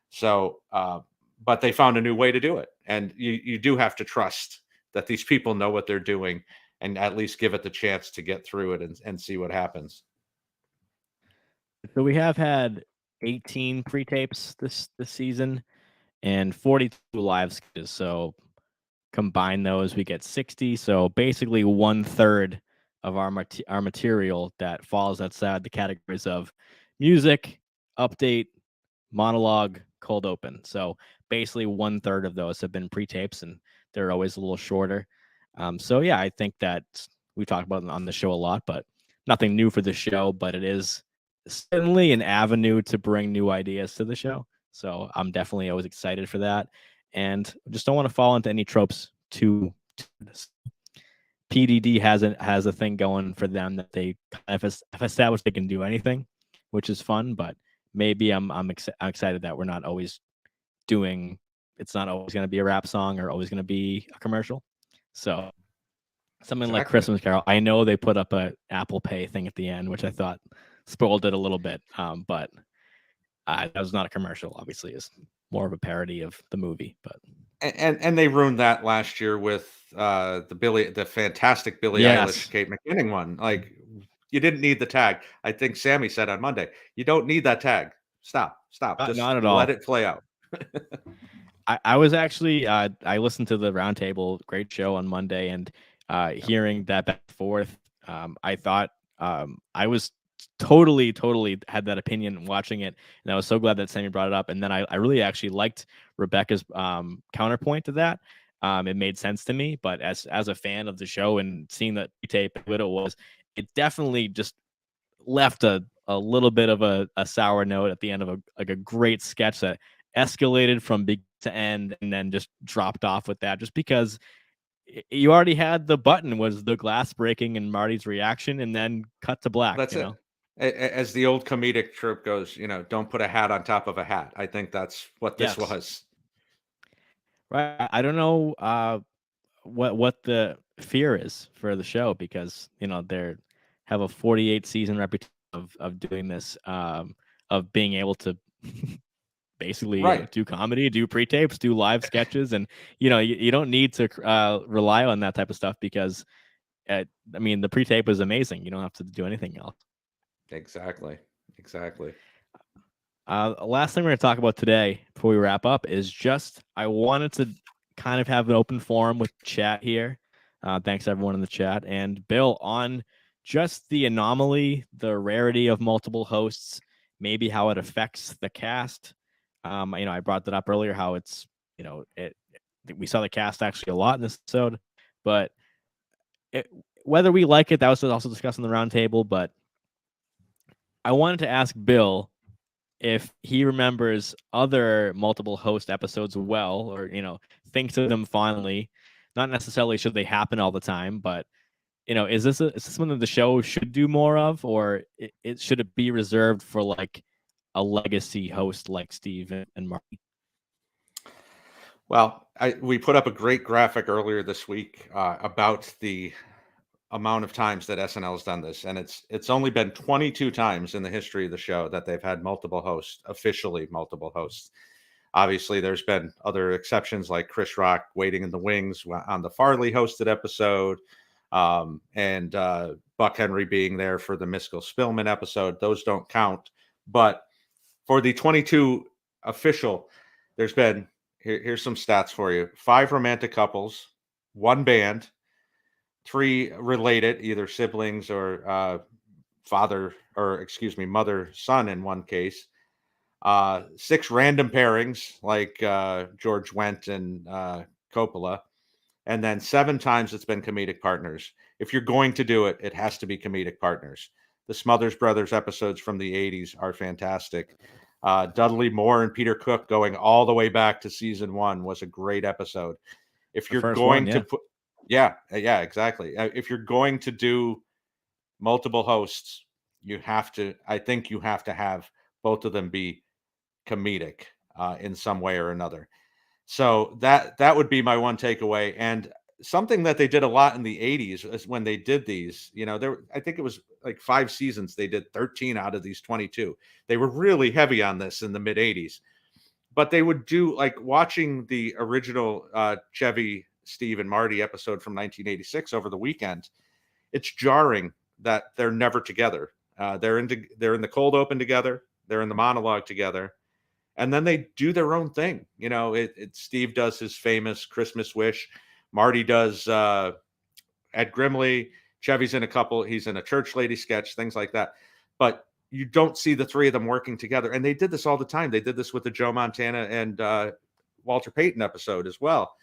So, but they found a new way to do it, and you do have to trust that these people know what they're doing, and at least give it the chance to get through it and see what happens. So we have had 18 pre-tapes this season and 42 live sketches. So combine those, we get 60. So basically 1/3 of our material that falls outside the categories of music, update, monologue, cold open. So basically 1/3 of those have been pre-tapes, and they're always a little shorter. So yeah, I think that we talked about it on the show a lot, but nothing new for the show, but it is certainly an avenue to bring new ideas to the show. So I'm definitely always excited for that, and just don't want to fall into any tropes too. PDD has a thing going for them that they have established they can do anything, which is fun. But maybe I'm excited that we're not always doing. It's not always going to be a rap song or always going to be a commercial. So something like Exactly. Christmas Carol, I know they put up a Apple Pay thing at the end, which I thought spoiled it a little bit. But that was not a commercial. Obviously, it's more of a parody of the movie. But And they ruined that last year with the fantastic Billie Eilish, yes, Kate McKinnon one. Like, you didn't need the tag. I think Sammy said on Monday, you don't need that tag. Stop. Just not at let all. it play out. I was actually I listened to the roundtable, great show on Monday, and hearing that back and forth, I thought I was totally had that opinion watching it, and I was so glad that Sammy brought it up. And then I really actually liked Rebecca's counterpoint to that. It made sense to me, but as a fan of the show and seeing that tape, what it was, it definitely just left a little bit of a sour note at the end of a great sketch that escalated from beginning to end and then just dropped off with that, just because you already had the button was the glass breaking and Marty's reaction, and then cut to black. That's it. As the old comedic trope goes, don't put a hat on top of a hat. I think that's what this Yes. was. Right. I don't know what the fear is for the show, because they're have a 48 season reputation of doing this, of being able to basically Right. do comedy, do pre-tapes, do live sketches, and you don't need to rely on that type of stuff, because I mean, the pre-tape is amazing. You don't have to do anything else. Exactly. Exactly. Last thing we're going to talk about today before we wrap up is just, I wanted to kind of have an open forum with chat here. Thanks everyone in the chat. And Bill, on just the anomaly, the rarity of multiple hosts, maybe how it affects the cast. I brought that up earlier, how it's, we saw the cast actually a lot in this episode, but whether we like it, that was also discussed in the roundtable. But I wanted to ask Bill if he remembers other multiple host episodes well, or thinks of them fondly. Not necessarily should they happen all the time, but is this something the show should do more of, or it should it be reserved for like a legacy host like Steve and Marty? Well, we put up a great graphic earlier this week about the amount of times that SNL has done this, and it's only been 22 times in the history of the show that they've had multiple hosts, officially multiple hosts. Obviously, there's been other exceptions like Chris Rock waiting in the wings on the Farley hosted episode, and Buck Henry being there for the Miskell Spillman episode. Those don't count. But for the 22 official, there's been, here's some stats for you: 5 romantic couples, 1 band, 3 related, either siblings or mother, son in one case, 6 random pairings like George Wendt and Coppola, and then 7 times it's been comedic partners. If you're going to do it, it has to be comedic partners. The Smothers Brothers episodes from the 80s are fantastic. Dudley Moore and Peter Cook going all the way back to season 1 was a great episode. If The you're first going one, to yeah. put, yeah, exactly. If you're going to do multiple hosts, I think you have to have both of them be comedic in some way or another. So that would be my one takeaway. And something that they did a lot in the 80s is when they did these, I think it was like 5 seasons, they did 13 out of these 22. They were really heavy on this in the mid 80s. But they would do, like, watching the original Chevy, Steve, and Marty episode from 1986 over the weekend. It's jarring that they're never together. They're in the cold open together. They're in the monologue together, and then they do their own thing. Steve does his famous Christmas wish. Marty does Ed Grimley. Chevy's in he's in a church lady sketch, things like that. But you don't see the 3 of them working together. And they did this all the time. They did this with the Joe Montana and Walter Payton episode as well.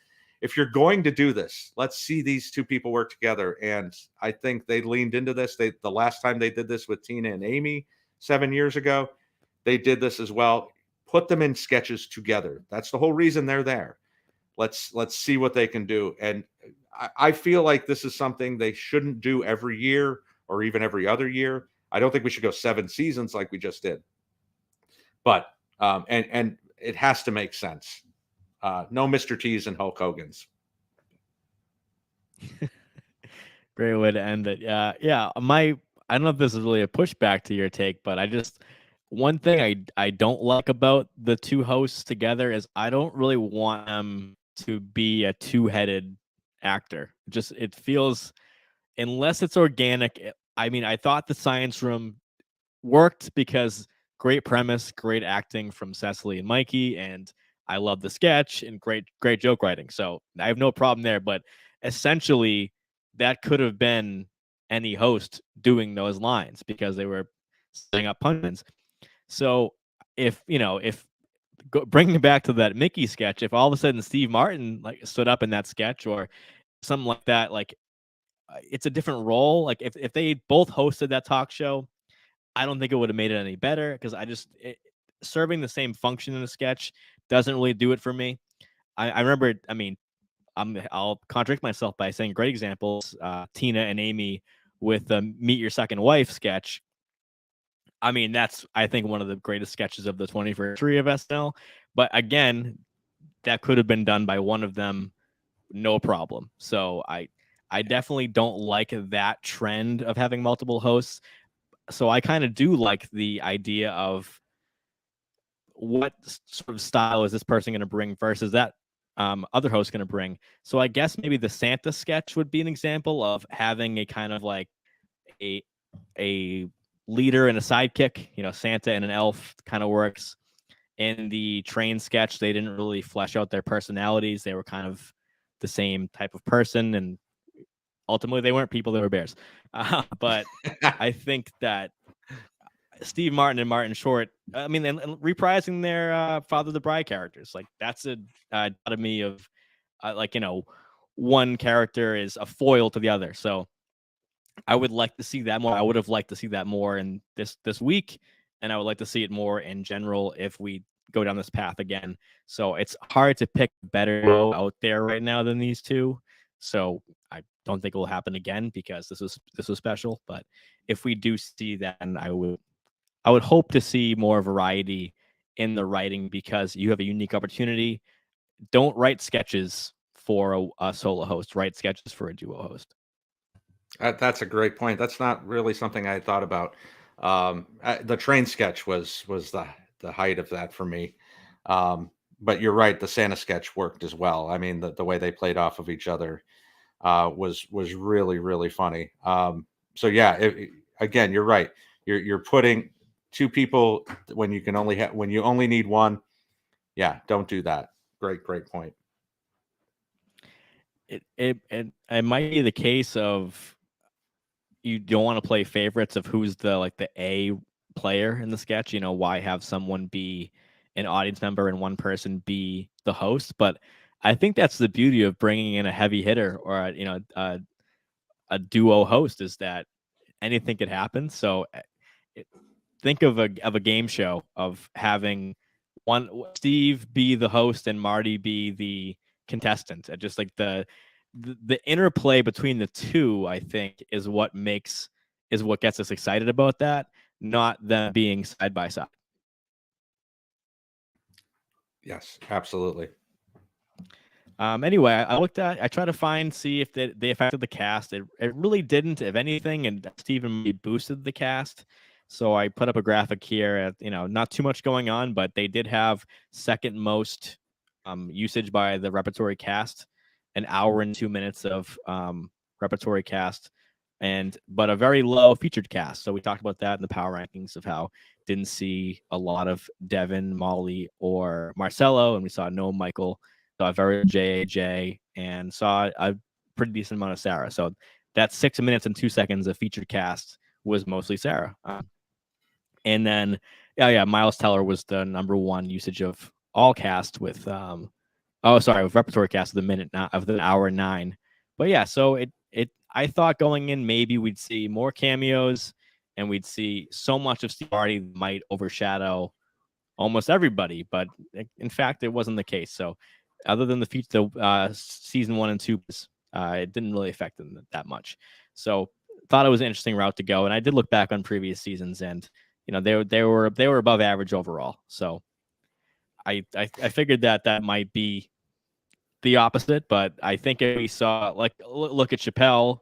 If you're going to do this, let's see these 2 people work together. And I think they leaned into this. The last time they did this with Tina and Amy 7 years ago, they did this as well. Put them in sketches together. That's the whole reason they're there. Let's see what they can do. And I feel like this is something they shouldn't do every year or even every other year. I don't think we should go 7 seasons like we just did. But and it has to make sense. No Mr. T's and Hulk Hogan's. Great way to end it. Yeah. I don't know if this is really a pushback to your take, but one thing I don't like about the 2 hosts together is I don't really want them to be a 2-headed actor. It feels, unless it's organic. I mean, I thought the Science Room worked because great premise, great acting from Cecily and Mikey, and I love the sketch and great joke writing. So I have no problem there. But essentially, that could have been any host doing those lines because they were setting up punchlines. So if bringing it back to that Mickey sketch, if all of a sudden Steve Martin like stood up in that sketch or something like that, like it's a different role. Like if they both hosted that talk show, I don't think it would have made it any better, because serving the same function in a sketch doesn't really do it for me. I remember, I mean, I'll contradict myself by saying great examples, Tina and Amy with the Meet Your Second Wife sketch. I mean, that's, I think, one of the greatest sketches of the 21st century of SNL. But again, that could have been done by one of them, no problem. So I definitely don't like that trend of having multiple hosts. So I kind of do like the idea of what sort of style is this person going to bring versus that other host going to bring. So I guess maybe the Santa sketch would be an example of having a kind of like a leader and a sidekick. You know, Santa and an elf kind of works. In the train sketch, they didn't really flesh out their personalities. They were kind of the same type of person, and ultimately they weren't people, they were bears. But I think that Steve Martin and Martin Short, I mean, and reprising their Father the Bride characters, like that's a dichotomy of like, you know, one character is a foil to the other. So I would like to see that more. I would have liked to see that more in this week, and I would like to see it more in general if we go down this path again. So it's hard to pick a better duo out there right now than these two. So I don't think it will happen again because this was special. But if we do see that, and I would hope to see more variety in the writing because you have a unique opportunity. Don't write sketches for a solo host. Write sketches for a duo host. That's a great point. That's not really something I had thought about. The train sketch was the height of that for me. But you're right, the Santa sketch worked as well. I mean, the way they played off of each other was really really funny. So yeah, again, you're right. You're putting two people when you can only when you only need one. Yeah, don't do that. Great point. It might be the case of you don't want to play favorites of who's the A player in the sketch. You know, why have someone be an audience member and one person be the host? But I think that's the beauty of bringing in a heavy hitter or a duo host is that anything could happen. So think of a game show of having Steve be the host and Marty be the contestant. Just like the interplay between the two, I think, is what gets us excited about that, not them being side by side. Yes, absolutely. Anyway, I tried to see if they affected the cast. It really didn't, if anything, and Stephen boosted the cast. So I put up a graphic here at, you know, not too much going on, but they did have second most usage by the repertory cast, an hour and 2 minutes of repertory cast, but a very low featured cast. So we talked about that in the power rankings of how didn't see a lot of Devin, Molly, or Marcelo, and we saw no Michael. Saw a very JAJ and saw a pretty decent amount of Sarah. So that 6 minutes and 2 seconds of featured cast was mostly Sarah. And then, Miles Teller was the number one usage of all cast with, with repertory cast of the hour and 9. But yeah, so I thought going in maybe we'd see more cameos and we'd see so much of Steve Marty might overshadow almost everybody, but in fact, it wasn't the case. So other than the season 1 and 2, it didn't really affect them that much. So thought it was an interesting route to go. And I did look back on previous seasons, and you know they were above average overall. So I figured that might be the opposite, but I think if we saw look at Chappelle,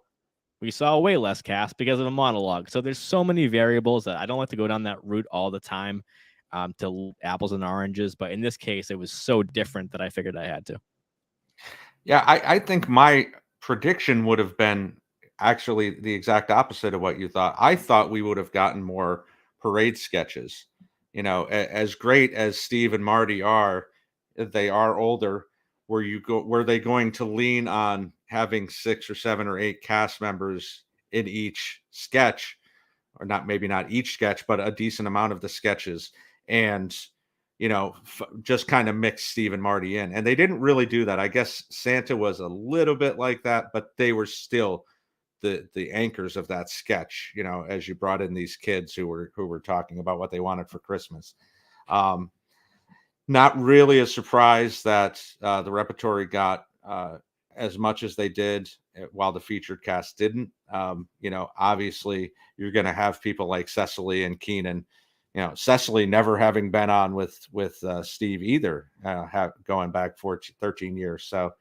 we saw way less cast because of a monologue. So there's so many variables that I don't like to go down that route all the time. To apples and oranges, but in this case, it was so different that I figured I had to. Yeah, I think my prediction would have been actually the exact opposite of what you thought. I thought we would have gotten more parade sketches. You know, as great as Steve and Marty are, they are older. Were they going to lean on having 6 or 7 or 8 cast members in each sketch, or maybe not each sketch, but a decent amount of the sketches? And you know, just kind of mix Steve and Marty in, and they didn't really do that. I guess Santa was a little bit like that, but they were still the anchors of that sketch. You know, as you brought in these kids who were talking about what they wanted for Christmas. Not really a surprise that the repertory got as much as they did, while the featured cast didn't. Obviously, you're going to have people like Cecily and Keenan. Cecily never having been on with Steve either, going back 13 years. So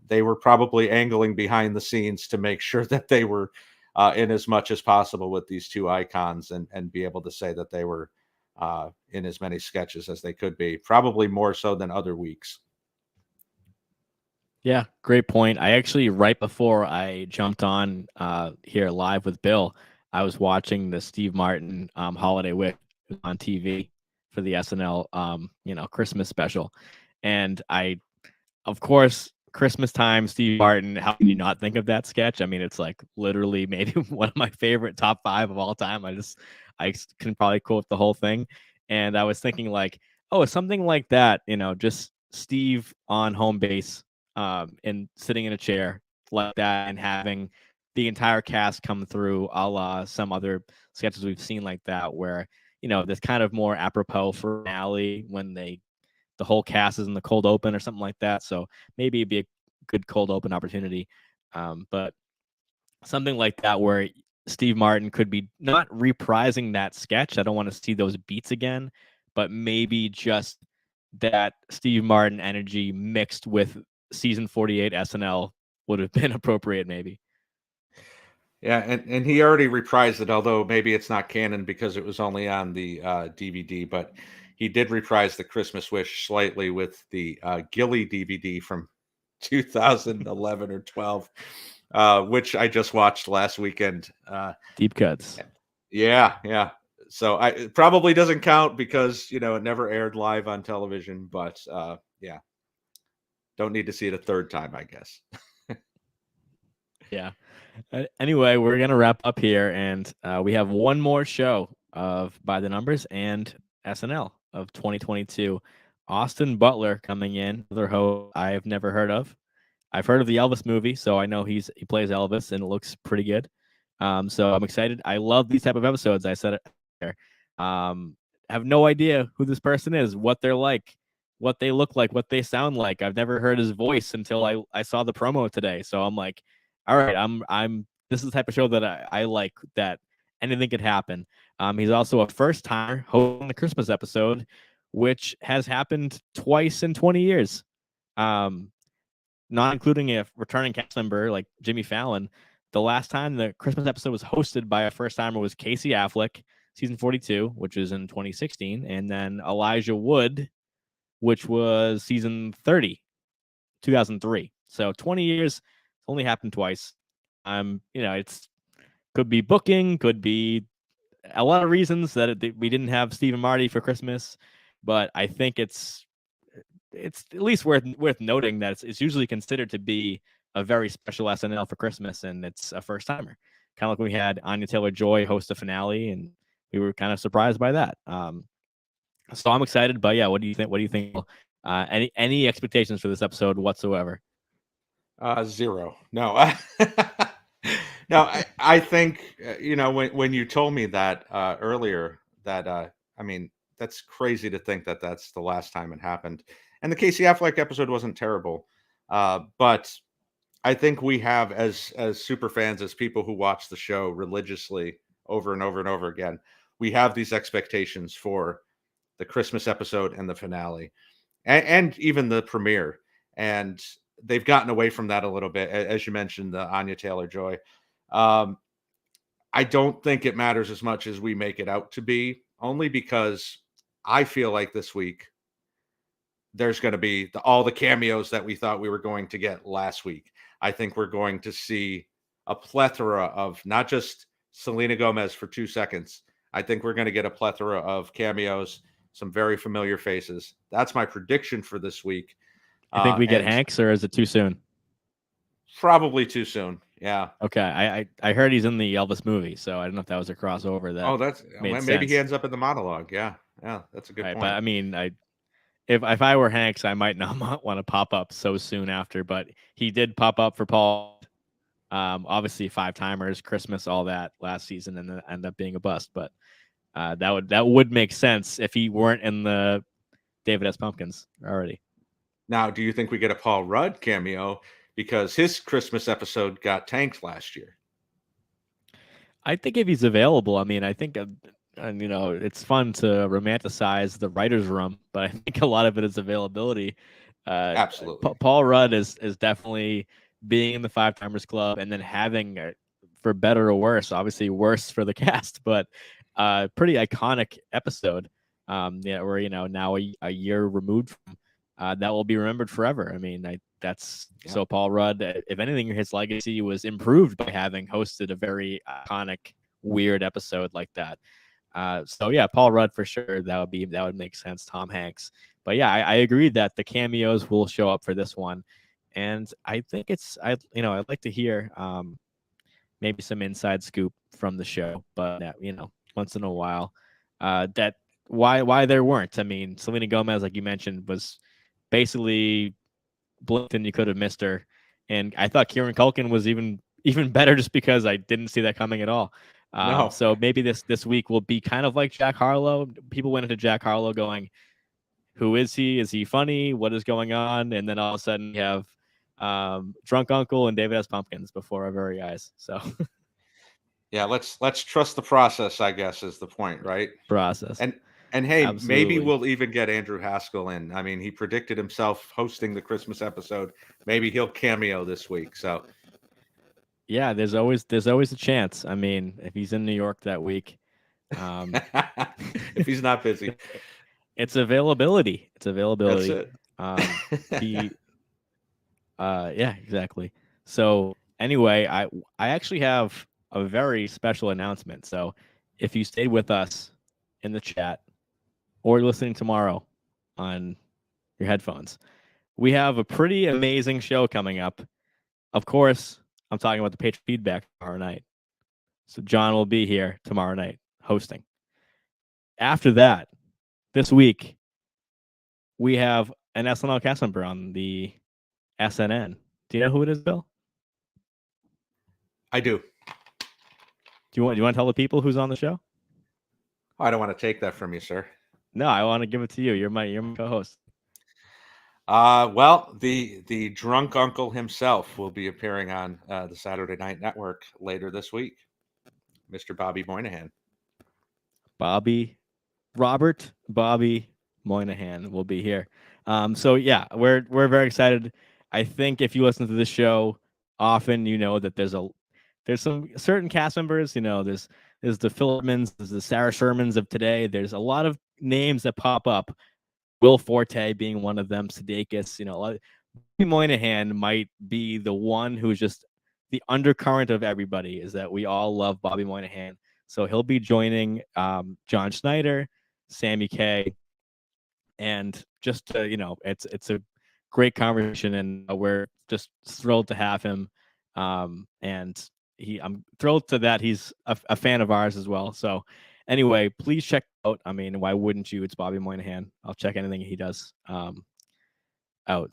they were probably angling behind the scenes to make sure that they were in as much as possible with these two icons, and be able to say that they were in as many sketches as they could be, probably more so than other weeks. Yeah, great point. I actually, right before I jumped on here live with Bill, I was watching the Steve Martin Holiday Wish on TV for the SNL Christmas special. And of course, Christmas time, Steve Martin, how can you not think of that sketch? I mean, it's like literally maybe one of my favorite top 5 of all time. I can probably quote the whole thing. And I was thinking like, oh, something like that, just Steve on home base, and sitting in a chair like that, and having the entire cast come through, a la some other sketches we've seen like that, where there's kind of more apropos for finale when the whole cast is in the cold open or something like that. So maybe it'd be a good cold open opportunity, but something like that where Steve Martin could be not reprising that sketch. I don't want to see those beats again, but maybe just that Steve Martin energy mixed with season 48 SNL would have been appropriate, maybe. Yeah, and he already reprised it, although maybe it's not canon because it was only on the DVD, but he did reprise the Christmas Wish slightly with the Gilly DVD from 2011 or 12, which I just watched last weekend. Deep cuts. Yeah. So it probably doesn't count because, it never aired live on television, but yeah. Don't need to see it a third time, I guess. Yeah. Anyway, we're going to wrap up here, and we have one more show of By the Numbers and SNL of 2022. Austin Butler coming in, another host I've never heard of. I've heard of the Elvis movie, so I know he plays Elvis, and it looks pretty good. So I'm excited. I love these type of episodes. I said it there. Have no idea who this person is, what they're like, what they look like, what they sound like. I've never heard his voice until I saw the promo today. So I'm like, all right, I'm this is the type of show that I like, that anything could happen. He's also a first timer hosting the Christmas episode, which has happened twice in 20 years. Not including a returning cast member like Jimmy Fallon. The last time the Christmas episode was hosted by a first timer was Casey Affleck, season 42, which was in 2016, and then Elijah Wood, which was season 30, 2003. So 20 years, only happened twice. It's could be booking, could be a lot of reasons that we didn't have Steve and Marty for Christmas, but I think it's at least worth noting that it's usually considered to be a very special SNL for Christmas, and it's a first timer. Kind of like when we had Anya Taylor-Joy host a finale, and we were kind of surprised by that. So I'm excited, but yeah, what do you think? What do you think? Any expectations for this episode whatsoever? Zero. No. No, I think, when you told me that earlier, that I mean, that's crazy to think that that's the last time it happened. And the Casey Affleck episode wasn't terrible, but I think we have, as super fans, as people who watch the show religiously over and over and over again, we have these expectations for the Christmas episode and the finale, and even the premiere. And they've gotten away from that a little bit, as you mentioned, the Anya Taylor-Joy. I don't think it matters as much as we make it out to be, only because I feel like this week there's going to be all the cameos that we thought we were going to get last week. I think we're going to see a plethora of not just Selena Gomez for 2 seconds. I think we're going to get a plethora of cameos, some very familiar faces. That's my prediction for this week. I think we get Hanks, or is it too soon? Probably too soon. Yeah. Okay. I heard he's in the Elvis movie, so I don't know if that was a crossover. Maybe he ends up in the monologue. Yeah. That's a good point. But I mean, if I were Hanks, I might not want to pop up so soon after. But he did pop up for Paul. Obviously 5 timers, Christmas, all that last season, and then end up being a bust. But that would make sense if he weren't in the David S. Pumpkins already. Now, do you think we get a Paul Rudd cameo? because his Christmas episode got tanked last year. I think if he's available, I mean, I think, and it's fun to romanticize the writer's room, but I think a lot of it is availability. Absolutely. Paul Rudd is definitely being in the Five Timers Club and then having, for better or worse, obviously worse for the cast, but pretty iconic episode. We're now a year removed from that will be remembered forever. I mean, so Paul Rudd. If anything, his legacy was improved by having hosted a very iconic, weird episode like that. So yeah, Paul Rudd for sure. That would make sense. Tom Hanks. But yeah, I agree that the cameos will show up for this one, and I think I'd like to hear maybe some inside scoop from the show, but once in a while, that why there weren't. I mean, Selena Gomez, like you mentioned, was basically blinked and you could have missed her, and I thought Kieran Culkin was even better just because I didn't see that coming at all. No. So maybe this week will be kind of like Jack Harlow. People went into Jack Harlow going, who is he? Is he funny? What is going on? And then all of a sudden you have Drunk Uncle and David S. Pumpkins before our very eyes. So yeah, let's trust the process, I guess, is the point, right? Process. And hey, Absolutely. Maybe we'll even get Andrew Haskell in. I mean, he predicted himself hosting the Christmas episode. Maybe he'll cameo this week. So yeah, there's always a chance. I mean, if he's in New York that week, if he's not busy, it's availability. It's availability. That's it. Yeah, exactly. So anyway, I actually have a very special announcement. So if you stayed with us in the chat or listening tomorrow on your headphones, we have a pretty amazing show coming up. Of course, I'm talking about the Patreon feedback tomorrow night. So John will be here tomorrow night hosting. After that, this week, we have an SNL cast member on the SNN. Do you know who it is, Bill? I do. Do you want to tell the people who's on the show? I don't want to take that from you, sir. No, I want to give it to you. You're my co-host. Well, the drunk uncle himself will be appearing on the Saturday Night Network later this week. Mr. Bobby Moynihan. Robert Bobby Moynihan will be here. So yeah, we're very excited. I think if you listen to this show often, you know that there's some certain cast members. There's the Philipmans, there's the Sarah Shermans of today. There's a lot of names that pop up. Will Forte being one of them. Sudeikis. Bobby Moynihan might be the one who's just the undercurrent of everybody. Is that we all love Bobby Moynihan. So he'll be joining John Schneider, Sammy Kay, and just it's a great conversation, and we're just thrilled to have him. And I'm thrilled to that he's a fan of ours as well. So anyway, please check out. I mean, why wouldn't you? It's Bobby Moynihan. I'll check anything he does out.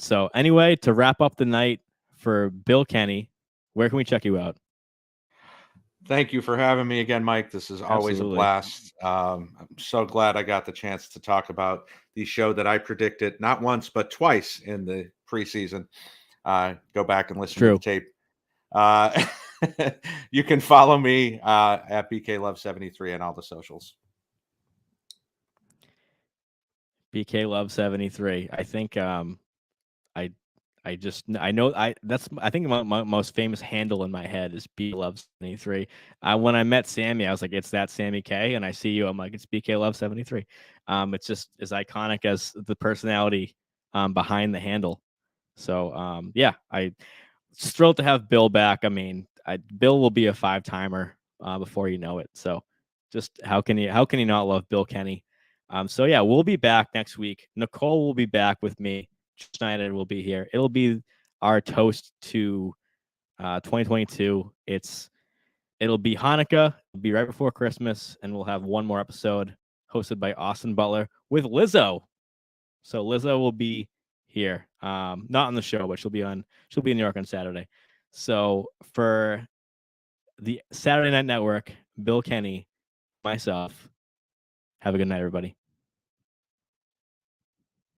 So anyway, to wrap up the night for Bill Kenney, where can we check you out? Thank you for having me again, Mike. This is always Absolutely. a blast. I'm so glad I got the chance to talk about the show that I predicted not once, but twice in the preseason. Go back and listen to the tape. You can follow me at BKLove73 on all the socials. BKLove73. I think I know I think my most famous handle in my head is BKLove73. When I met Sammy, I was like, it's that Sammy K, and I see you, I'm like, it's BKLove73. It's just as iconic as the personality behind the handle. So yeah, I thrilled to have Bill back. I mean, Bill will be a 5-timer before you know it. So just how can you not love Bill Kenney? So yeah, we'll be back next week. Nicole will be back with me. Schneider will be here. It'll be our toast to 2022. It'll be Hanukkah. It'll be right before Christmas, and we'll have one more episode hosted by Austin Butler with Lizzo. So Lizzo will be here, not on the show, but she'll be in New York on Saturday. So for the Saturday Night Network, Bill Kenney, myself, have a good night, everybody.